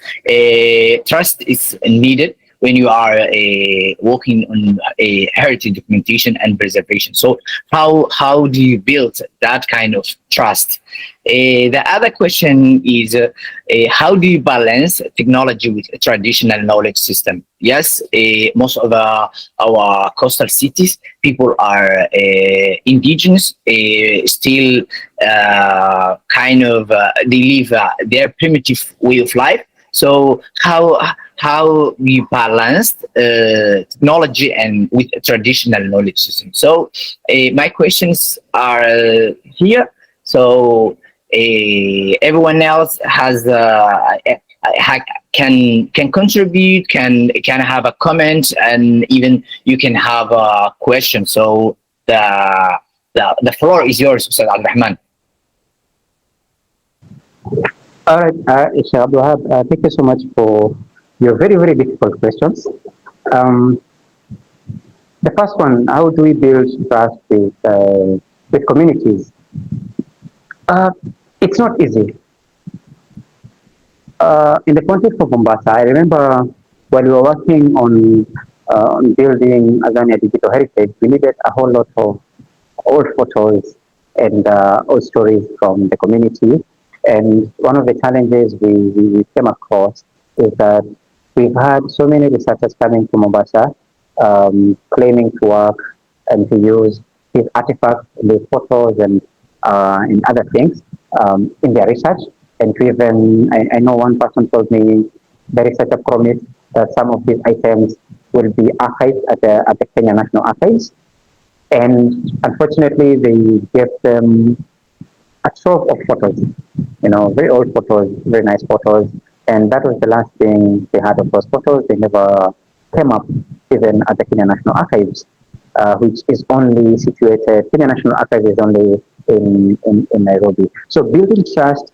trust is needed when you are working on a heritage documentation and preservation. So how do you build that kind of trust? The other question is how do you balance technology with a traditional knowledge system? Yes, most of our coastal cities, people are indigenous, still kind of they live their primitive way of life. So how we balance technology and with a traditional knowledge system? So my questions are here. So everyone else has can contribute, can have a comment, and even you can have a question. So the floor is yours, Ustad Al-Rahman. All right, Isha Abdulhab, thank you so much for your very, very difficult questions. Um, the first one, how do we build trust with communities? Uh, it's not easy. In the context of Mombasa, I remember while we were working on building Azania Digital Heritage, we needed a whole lot of old photos and old stories from the community. And one of the challenges we came across is that we've had so many researchers coming to Mombasa claiming to work and to use these artifacts, these photos, and other things in their research. And to even, I know one person told me the researcher promised that some of these items will be archived at the Kenya National Archives. And unfortunately, they gave them a trove of photos, very old photos, very nice photos. And that was the last thing they had of those photos. They never came up even at the Kenya National Archives, which is only situated, Kenya National Archives is only in Nairobi. So building trust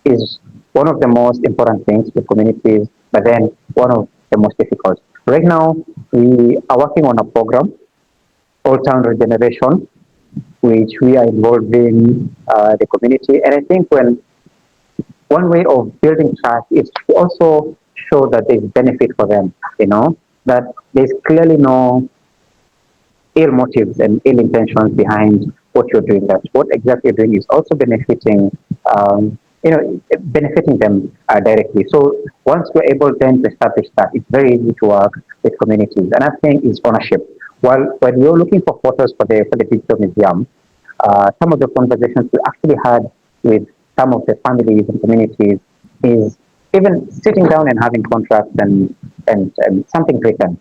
is one of the most important things with communities, but then one of the most difficult. Right now, we are working on a program, Old Town Regeneration, which we are involving the community. And I think when one way of building trust is to also show that there's benefit for them, that there's clearly no ill motives and ill intentions behind what you're doing. That what exactly you're doing is also um, benefiting them directly. So once we're able then to establish that, it's very easy to work with communities. Another thing is ownership. While when you're looking for photos for the digital museum, some of the conversations we actually had with some of the families and communities is even sitting down and having contracts and something written,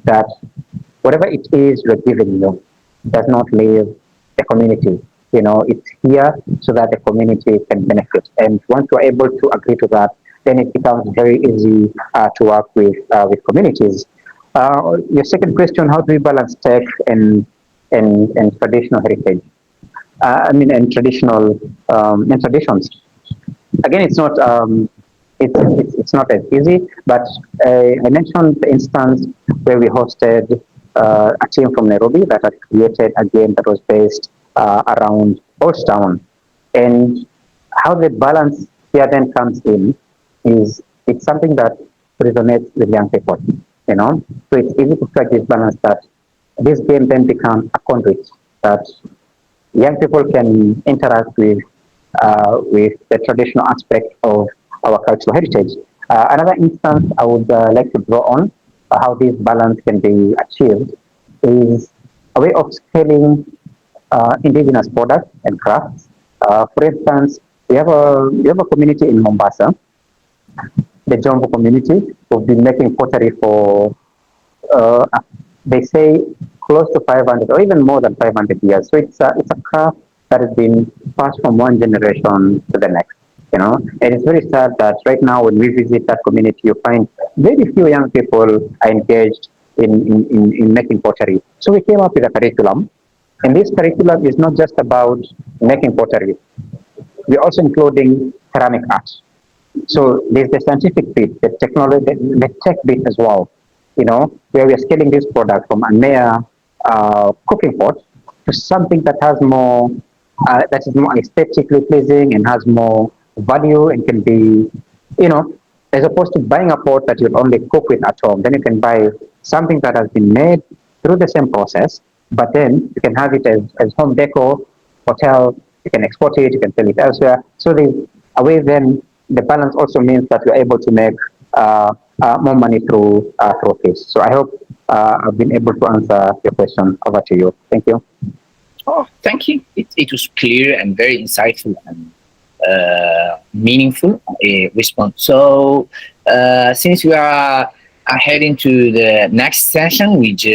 that whatever it is you're giving you does not leave the community. It's here so that the community can benefit. And once you're able to agree to that, then it becomes very easy to work with communities. Your second question: how do we balance tech and traditional heritage? And traditions. Again, it's not as easy. But I mentioned the instance where we hosted a team from Nairobi that had created a game that was based around Old Town, and how the balance here then comes in is it's something that resonates with young people, you know. So it's easy to strike this balance that this game then becomes a conduit that young people can interact with the traditional aspect of our cultural heritage. Another instance I would like to draw on how this balance can be achieved is a way of scaling indigenous products and crafts. For instance, we have a community in Mombasa, the Jombo community, who've been making pottery for uh, they say close to 500 or even more than 500 years. So it's a craft that has been passed from one generation to the next. You know, and it's very sad that right now when we visit that community, you find very few young people are engaged in making pottery. So we came up with a curriculum, and this curriculum is not just about making pottery. We're also including ceramic arts. So there's the scientific bit, the technology, the tech bit as well. You know, where we are scaling this product from a mere cooking pot to something that is more aesthetically pleasing and has more value and can be, you know, as opposed to buying a pot that you'll only cook with at home. Then you can buy something that has been made through the same process, but then you can have it as home decor, hotel. You can export it, you can sell it elsewhere. So there's a way then the balance also means that you're able to make more money through this. So I hope I've been able to answer your question. Over to you. Thank you. Oh, thank you. It was clear and very insightful and meaningful response. So, since we are heading to the next session, which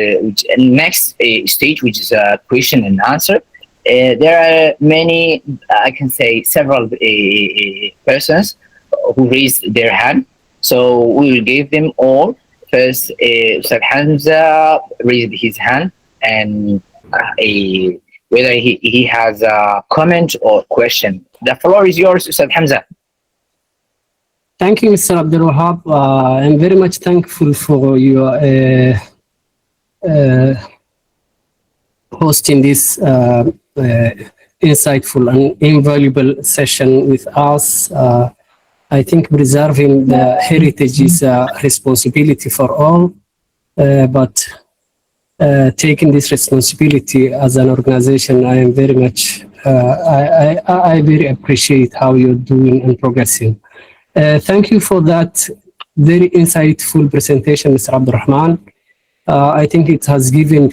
next stage, which is a question and answer, there are many, I can say, several persons who raised their hand. So we will give them all. First, Ustad Hamza raised his hand, and whether he has a comment or question. The floor is yours, Ustad Hamza. Thank you, Mr. Abdul Wahab. I'm very much thankful for your uh, hosting this insightful and invaluable session with us. I think preserving the heritage is a responsibility for all, but taking this responsibility as an organization, I am very much, I very appreciate how you're doing and progressing. Thank you for that very insightful presentation, Mr. Abdulrahman. I think it has given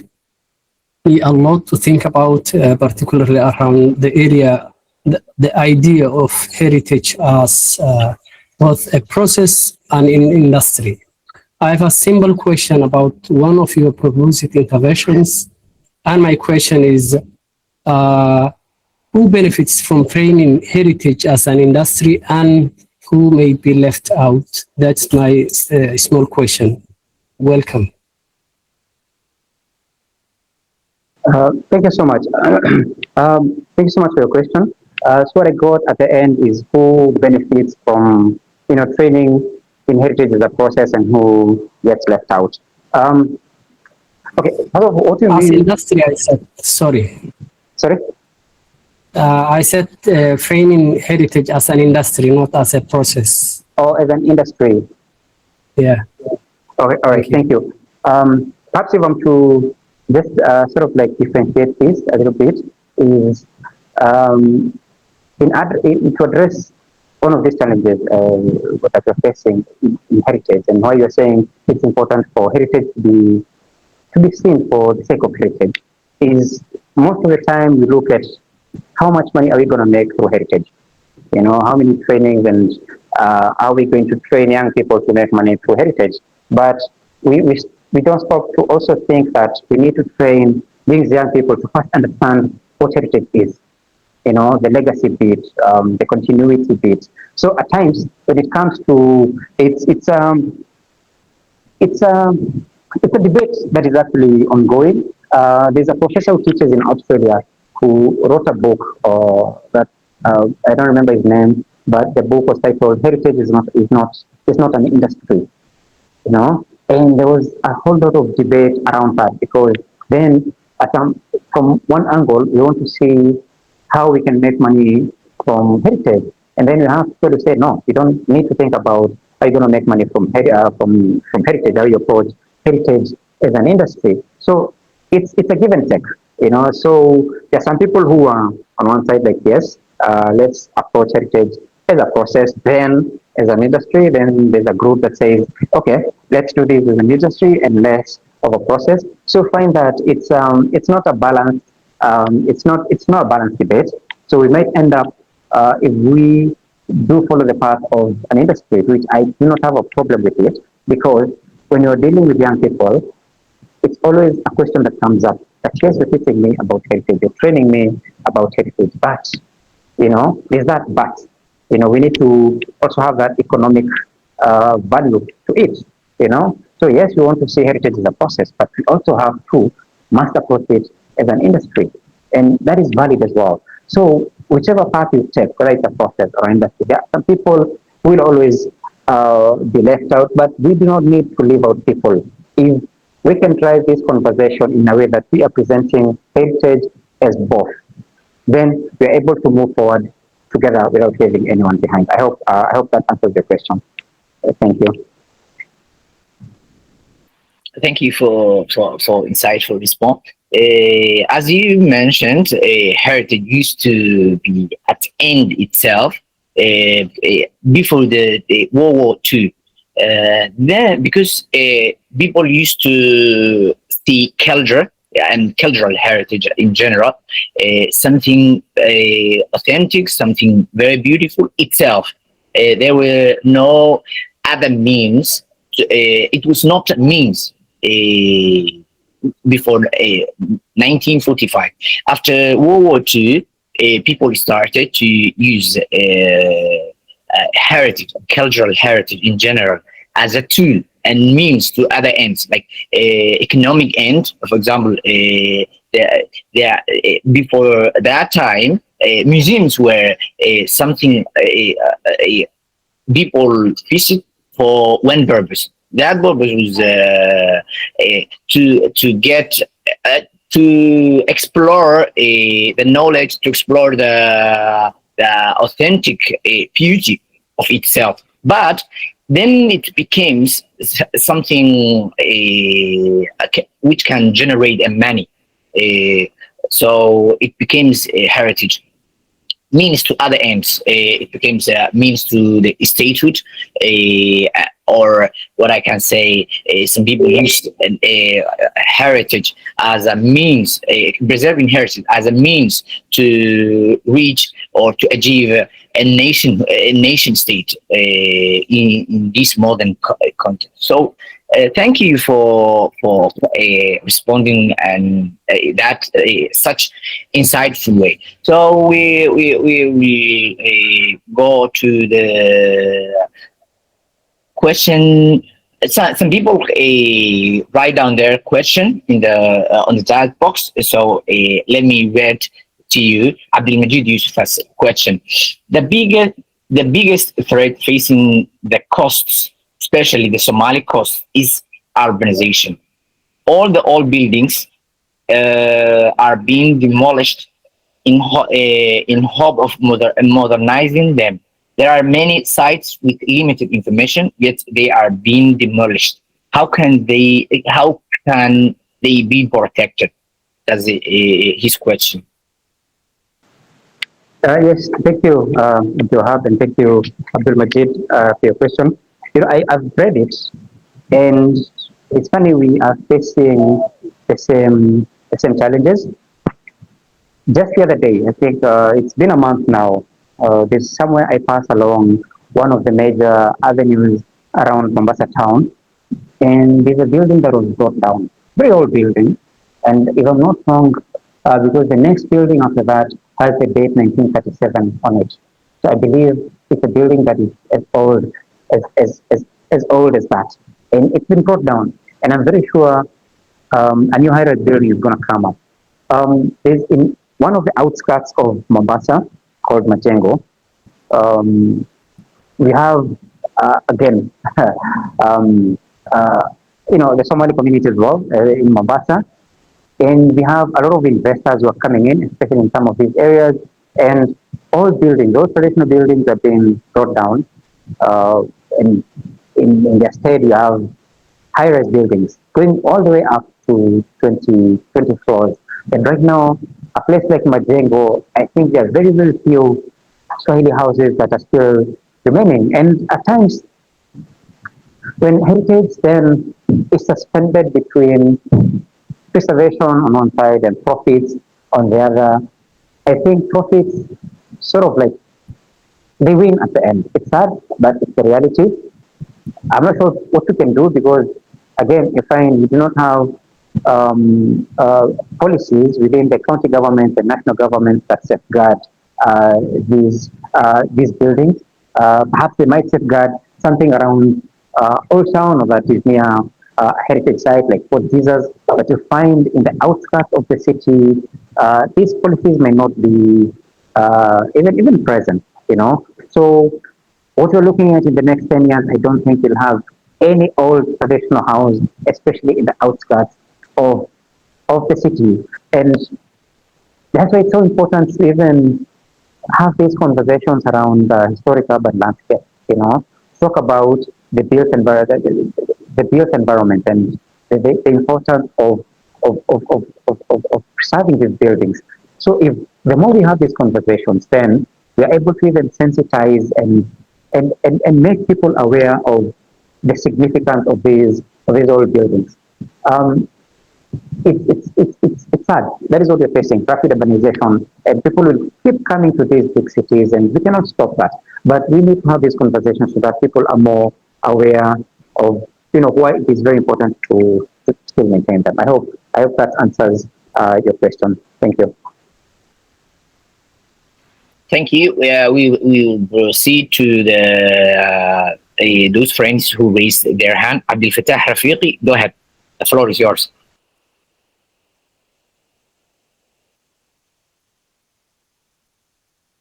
me a lot to think about, particularly around the area, the idea of heritage as both a process and an industry. I have a simple question about one of your proposed interventions, and my question is, who benefits from training heritage as an industry and who may be left out? That's my small question. Welcome. Thank you so much. Thank you so much for your question. So what I got at the end is who benefits from training in heritage as a process and who gets left out. Okay, what do you As mean? industry, I said, sorry. Sorry. I said training heritage as an industry, not as a process. Or as an industry. Yeah. Okay, all right, thank you. Perhaps if I'm to just sort of like differentiate this a little bit, is to address one of these challenges that you're facing in heritage, and why you're saying it's important for heritage to be seen for the sake of heritage, is most of the time we look at how much money are we going to make through heritage? How many trainings and are we going to train young people to make money through heritage? But we don't stop to also think that we need to train these young people to first understand what heritage is, the legacy bit, the continuity bit. So at times when it comes to it's a debate that is actually ongoing. There's a professor who teaches in Australia who wrote a book that I don't remember his name, but the book was titled "Heritage is not an industry." And there was a whole lot of debate around that because then from one angle we want to see how we can make money from heritage. And then you have to say, no, you don't need to think about how you're going to make money from heritage, how you approach heritage as an industry. So it's a give and take, you know. So there are some people who are on one side like, yes, let's approach heritage as a process, then as an industry. Then there's a group that says, okay, let's do this as an industry and less of a process. So find that it's not a balance. It's not a balanced debate. So we might end up, if we do follow the path of an industry, which I do not have a problem with it, because when you're dealing with young people, it's always a question that comes up. That, yes, you're teaching me about heritage, you're training me about heritage, but is that but? We need to also have that economic value to it. So yes, we want to see heritage as a process, but we also have to must approach it as an industry, and that is valid as well. So whichever path you take, whether it's a process or industry, there are some people who will always be left out, but we do not need to leave out people. If we can drive this conversation in a way that we are presenting heritage as both, then we are able to move forward together without leaving anyone behind. I hope that answers the question. Thank you. Thank you for insightful response. As you mentioned, heritage used to be at end itself before the World War II. Then, because people used to see culture and cultural heritage in general, something authentic, something very beautiful itself. There were no other means. It was not means before 1945. After World War II, people started to use heritage, cultural heritage in general, as a tool and means to other ends, like economic end. For example, before that time, museums were something people visit for one purpose. That purpose was to get to explore the knowledge, to explore the authentic beauty of itself. But then it becomes something which can generate a money. So it becomes a heritage, means to other ends. It becomes a means to the statehood, or what I can say, some people use heritage as a means, preserving heritage as a means to reach or to achieve a nation state in this modern context. So thank you for responding and that such insightful way. So we go to the question. Some people write down their question in the on the chat box. So let me read to you Abdulmajid Yusuf's question. The biggest threat facing the coasts, especially the Somali coast, is urbanization. All the old buildings are being demolished in hope of modernizing them. There are many sites with limited information, yet they are being demolished. How can they be protected? That's his question. Yes, thank you, Johab, and thank you, Abdul Majid, for your question. I've read it, and it's funny we are facing the same challenges. Just the other day, I think it's been a month now. There's somewhere I pass along one of the major avenues around Mombasa town, and there's a building that was brought down, very old building, and if I'm not wrong, because the next building after that has the date 1937 on it. So I believe it's a building that is as old as that, and it's been brought down. And I'm very sure a new higher building is going to come up. There's in one of the outskirts of Mombasa called Majengo. Um, we have again, um, the Somali community as well in Mombasa, and we have a lot of investors who are coming in, especially in some of these areas. And all buildings, those traditional buildings have been brought down. Uh, and in their stead, you have high-rise buildings going all the way up to 20 floors. And right now, a place like Majengo, I think there are very, very few Swahili houses that are still remaining. And at times, when heritage then is suspended between preservation on one side and profits on the other, I think profits sort of like they win at the end. It's sad, but it's the reality. I'm not sure what we can do because, again, you find we do not have policies within the county government and national government that safeguard uh, these buildings. Perhaps they might safeguard something around Old Town or that is near a heritage site like Fort Jesus, but you find in the outskirts of the city, these policies may not be even present. So what we're looking at in the next 10 years, I don't think we'll have any old traditional house, especially in the outskirts of, of the city. And that's why it's so important to even have these conversations around the historic urban landscape, talk about the built environment and the importance of preserving these buildings. So if the more we have these conversations, then we are able to even sensitize and make people aware of the significance of these old buildings. Um, it's sad. That is what we're facing, rapid urbanization, and people will keep coming to these big cities, and we cannot stop that. But we need to have these conversations so that people are more aware of, why it is very important to still maintain them. I hope that answers your question. Thank you. Thank you. We will proceed to those friends who raised their hand. Abdul Fattah Rafiqi, go ahead. The floor is yours.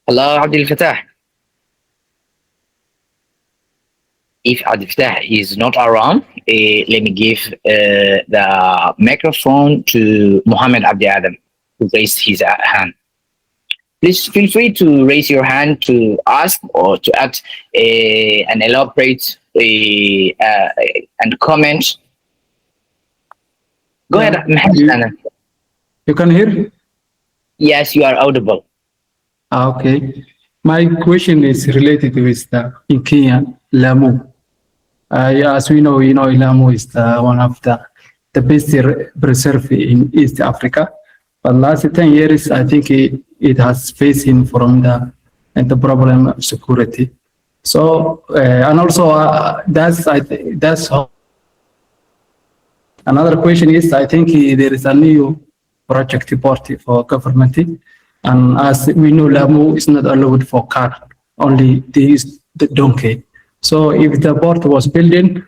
Hello, Abdul Fattah. If Abdul Fattah is not around, let me give the microphone to Muhammad Abdi Adam, who raised his hand. Please feel free to raise your hand to ask or to add and elaborate and comment. Go Yeah, ahead, Mohammed you, Sana. you can hear? Yes, you are audible. Okay. My question is related with the in Kenya, Lamu. Yeah, as we know, Lamu is one of the best preserve in East Africa. But last 10 years, I think it has facing from the problem of security. So, and also that's how. Another question is, I think there is a new project party for government, and as we know, Lamu is not allowed for car, only they use the donkey. So if the port was building,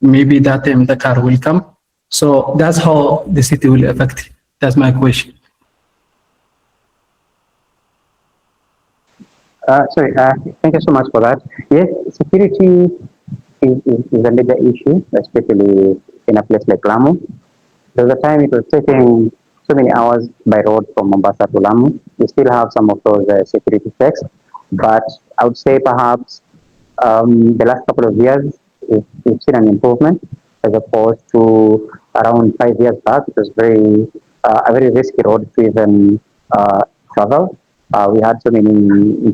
maybe that time the car will come. So that's how the city will affect. That's my question. Sorry, thank you so much for that. Yes, security is a major issue, especially in a place like Lamu. There was a time it was taking so many hours by road from Mombasa to Lamu. We still have some of those security checks, but I would say perhaps the last couple of years we've seen an improvement as opposed to around 5 years back. It was a very risky road to even travel. We had so many,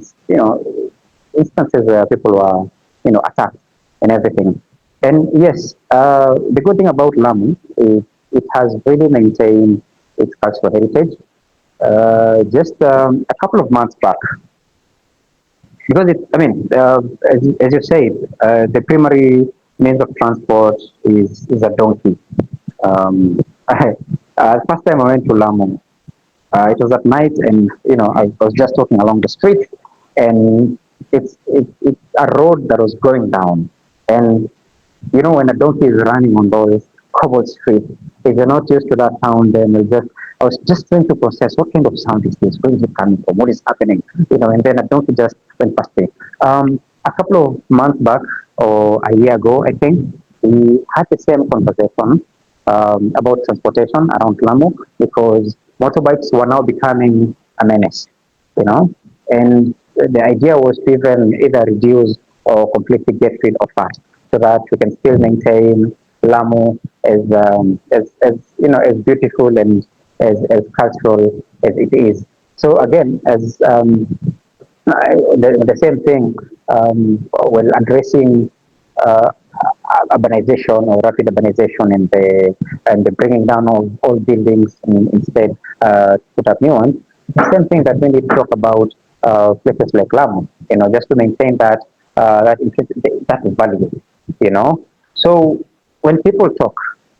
instances where people were, attacked and everything. And yes, the good thing about Lamu is it has really maintained its cultural heritage. Just a couple of months back, because as you said, the primary means of transport is a donkey. First time I went to Lamu, it was at night, and I was just walking along the street, and it's a road that was going down, and when a donkey is running on those cobbled streets, if you're not used to that sound, then I was just trying to process what kind of sound is this? Where is it coming from? What is happening? And then a donkey just went past me. A couple of months back, or a year ago, I think, we had the same conversation about transportation around Lamu because motorbikes were now becoming a menace, and the idea was to even either reduce or completely get rid of that, so that we can still maintain Lamu as you know, as beautiful and as cultural as it is. So again, as the same thing, when addressing uh, urbanization or rapid urbanization and the bringing down of old buildings and instead put up new ones. The same thing that we need to talk about places like Lamu, you know, just to maintain that that value, you know. So when people talk,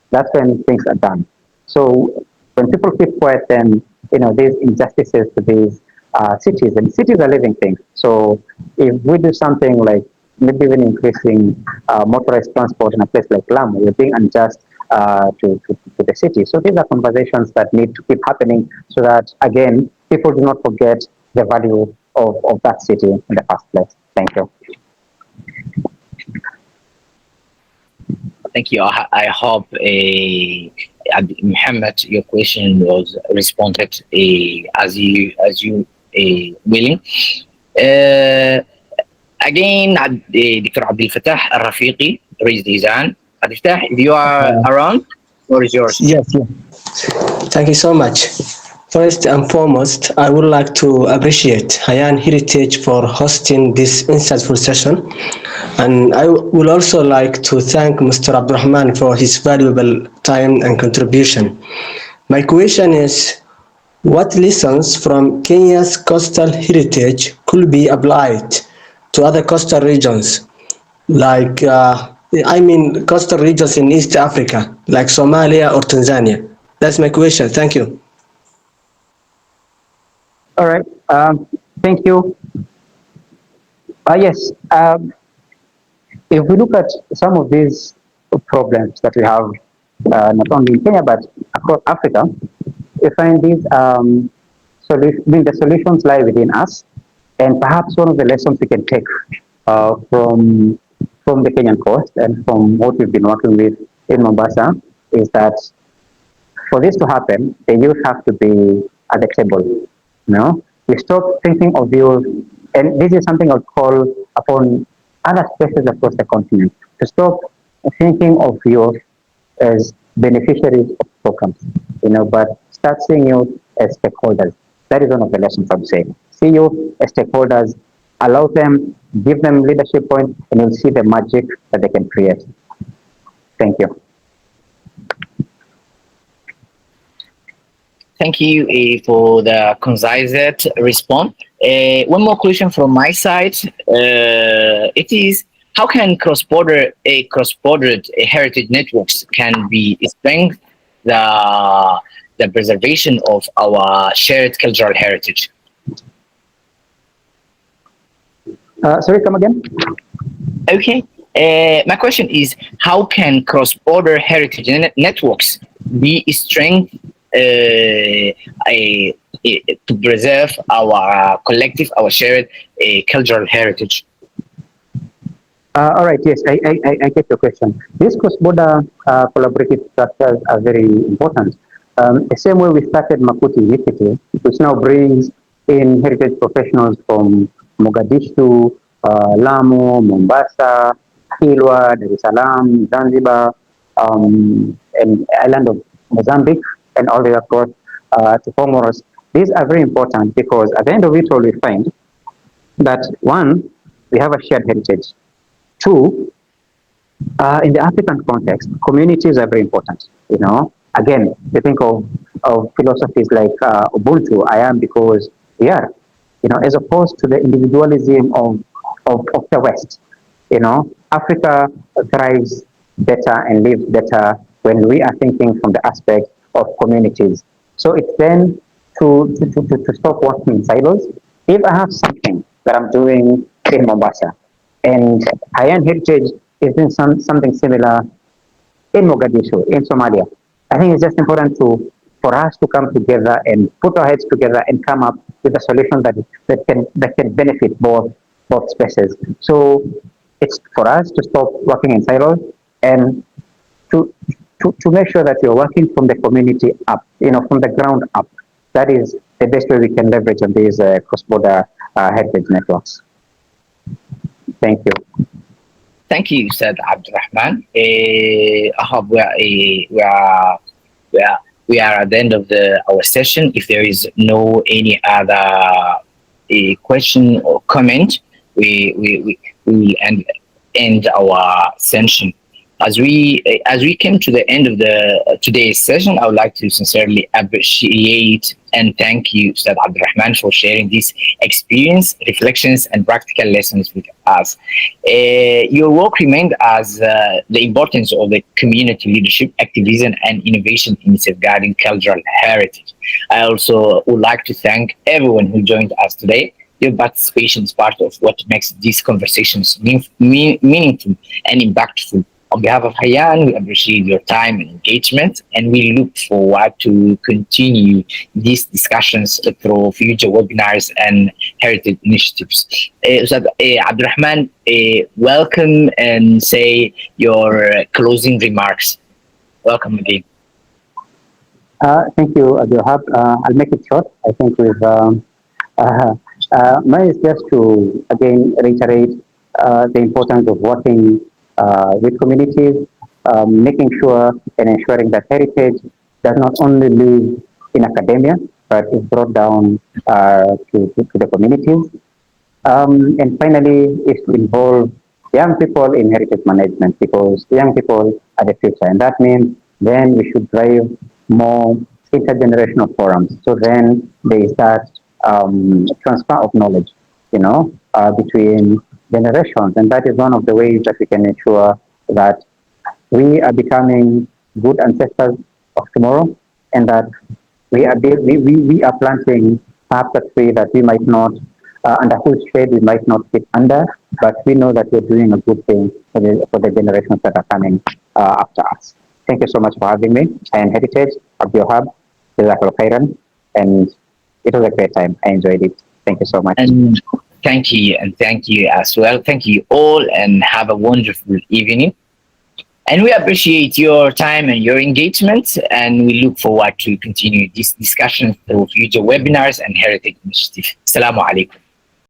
that's when things are done. So when people keep quiet, then you know these injustices to these cities, and cities are living things. So if we do something like maybe even increasing motorized transport in a place like Lamu, we're being unjust to the city. So these are conversations that need to keep happening so that, again, people do not forget the value of that city in the first place. Thank you. Thank you. I hope Muhammad, your question was responded as you willing. Uh, Again, Dr. Abdul Fattah Al-Rafiqi raised his hand. Abdul Fattah, if you are Uh, around, the floor is yours. yes, yes. Thank you so much. First and foremost, I would like to appreciate Hayan Heritage for hosting this insightful session. And I would also like to thank Mr. Abdulrahman for his valuable time and contribution. My question is, what lessons from Kenya's coastal heritage could be applied to other coastal regions, like coastal regions in East Africa, like Somalia or Tanzania? That's my question. Thank you. All right. Thank you. Yes. If we look at some of these problems that we have, not only in Kenya but across Africa, we find these the solutions lie within us, and perhaps one of the lessons we can take from the Kenyan coast and from what we've been working with in Mombasa is that for this to happen, the youth have to be at the table. You know, we stop thinking of youth, and this is something I'll call upon other spaces across the continent to stop thinking of youth as beneficiaries of programs, you know, but start seeing youth as stakeholders. That is one of the lessons I'm saying. See youth as stakeholders, allow them, give them leadership points, and you'll see the magic that they can create. Thank you. Thank you for the concise response. One more question from my side. It is, how can cross-border heritage networks can be strengthen the preservation of our shared cultural heritage? Sorry, come again? Okay. My question is, how can cross-border heritage networks be strengthened to preserve our collective, our shared cultural heritage? All right, yes, I get your question. These cross-border collaborative structures are very important. The same way we started Makuti Initiative, which now brings in heritage professionals from Mogadishu, Lamu, Mombasa, Kilwa, Dar es Salaam, Zanzibar, and island of Mozambique, and all the way across to Comoros. These are very important because at the end of it all, we find that one, we have a shared heritage. Two, in the African context, communities are very important. You know, again, we think of philosophies like Ubuntu, I am because we are, you know, as opposed to the individualism of the West. You know, Africa thrives better and lives better when we are thinking from the aspect of communities. So it's then to stop working in silos. If I have something that I'm doing in Mombasa and high-end heritage is doing something similar in Mogadishu, in Somalia, I think it's just important for us to come together and put our heads together and come up with a solution that can benefit both spaces. So it's for us to stop working in silos and to make sure that you're working from the community up, you know, from the ground up. That is the best way we can leverage on these cross-border heritage networks. Thank you. Thank you, Ustad Abdulrahman. I hope we are at the end of our session. If there is no any other question or comment, we will end our session. As we came to the end of the today's session, I would like to sincerely appreciate and thank you, Ustad Abdulrahman, for sharing this experience, reflections, and practical lessons with us. Your work remained as the importance of the community leadership, activism, and innovation in safeguarding cultural heritage. I also would like to thank everyone who joined us today. Your participation is part of what makes these conversations meaningful and impactful. On behalf of Hayan, we appreciate your time and engagement, and we look forward to continue these discussions through future webinars and heritage initiatives. Ustad Abdulrahman, welcome and say your closing remarks. Welcome again. Thank you, Abdulhab. I'll make it short. I think mine is just to again reiterate the importance of working with communities, making sure and ensuring that heritage does not only live in academia, but is brought down to the communities. And finally, is to involve young people in heritage management because young people are the future. And that means then we should drive more intergenerational forums. So then there is that transfer of knowledge, between generations. And that is one of the ways that we can ensure that we are becoming good ancestors of tomorrow and that we are planting perhaps a tree that we might not, under whose shade we might not sit under, but we know that we're doing a good thing for the generations that are coming after us. Thank you so much for having me. I am Heritage of your hub, Jazakallah Khairan, and it was a great time. I enjoyed it. Thank you so much. And thank you, and thank you as well. Thank you all, and have a wonderful evening. And we appreciate your time and your engagement, and we look forward to continue this discussion through future webinars and heritage initiatives. Assalamu alaikum.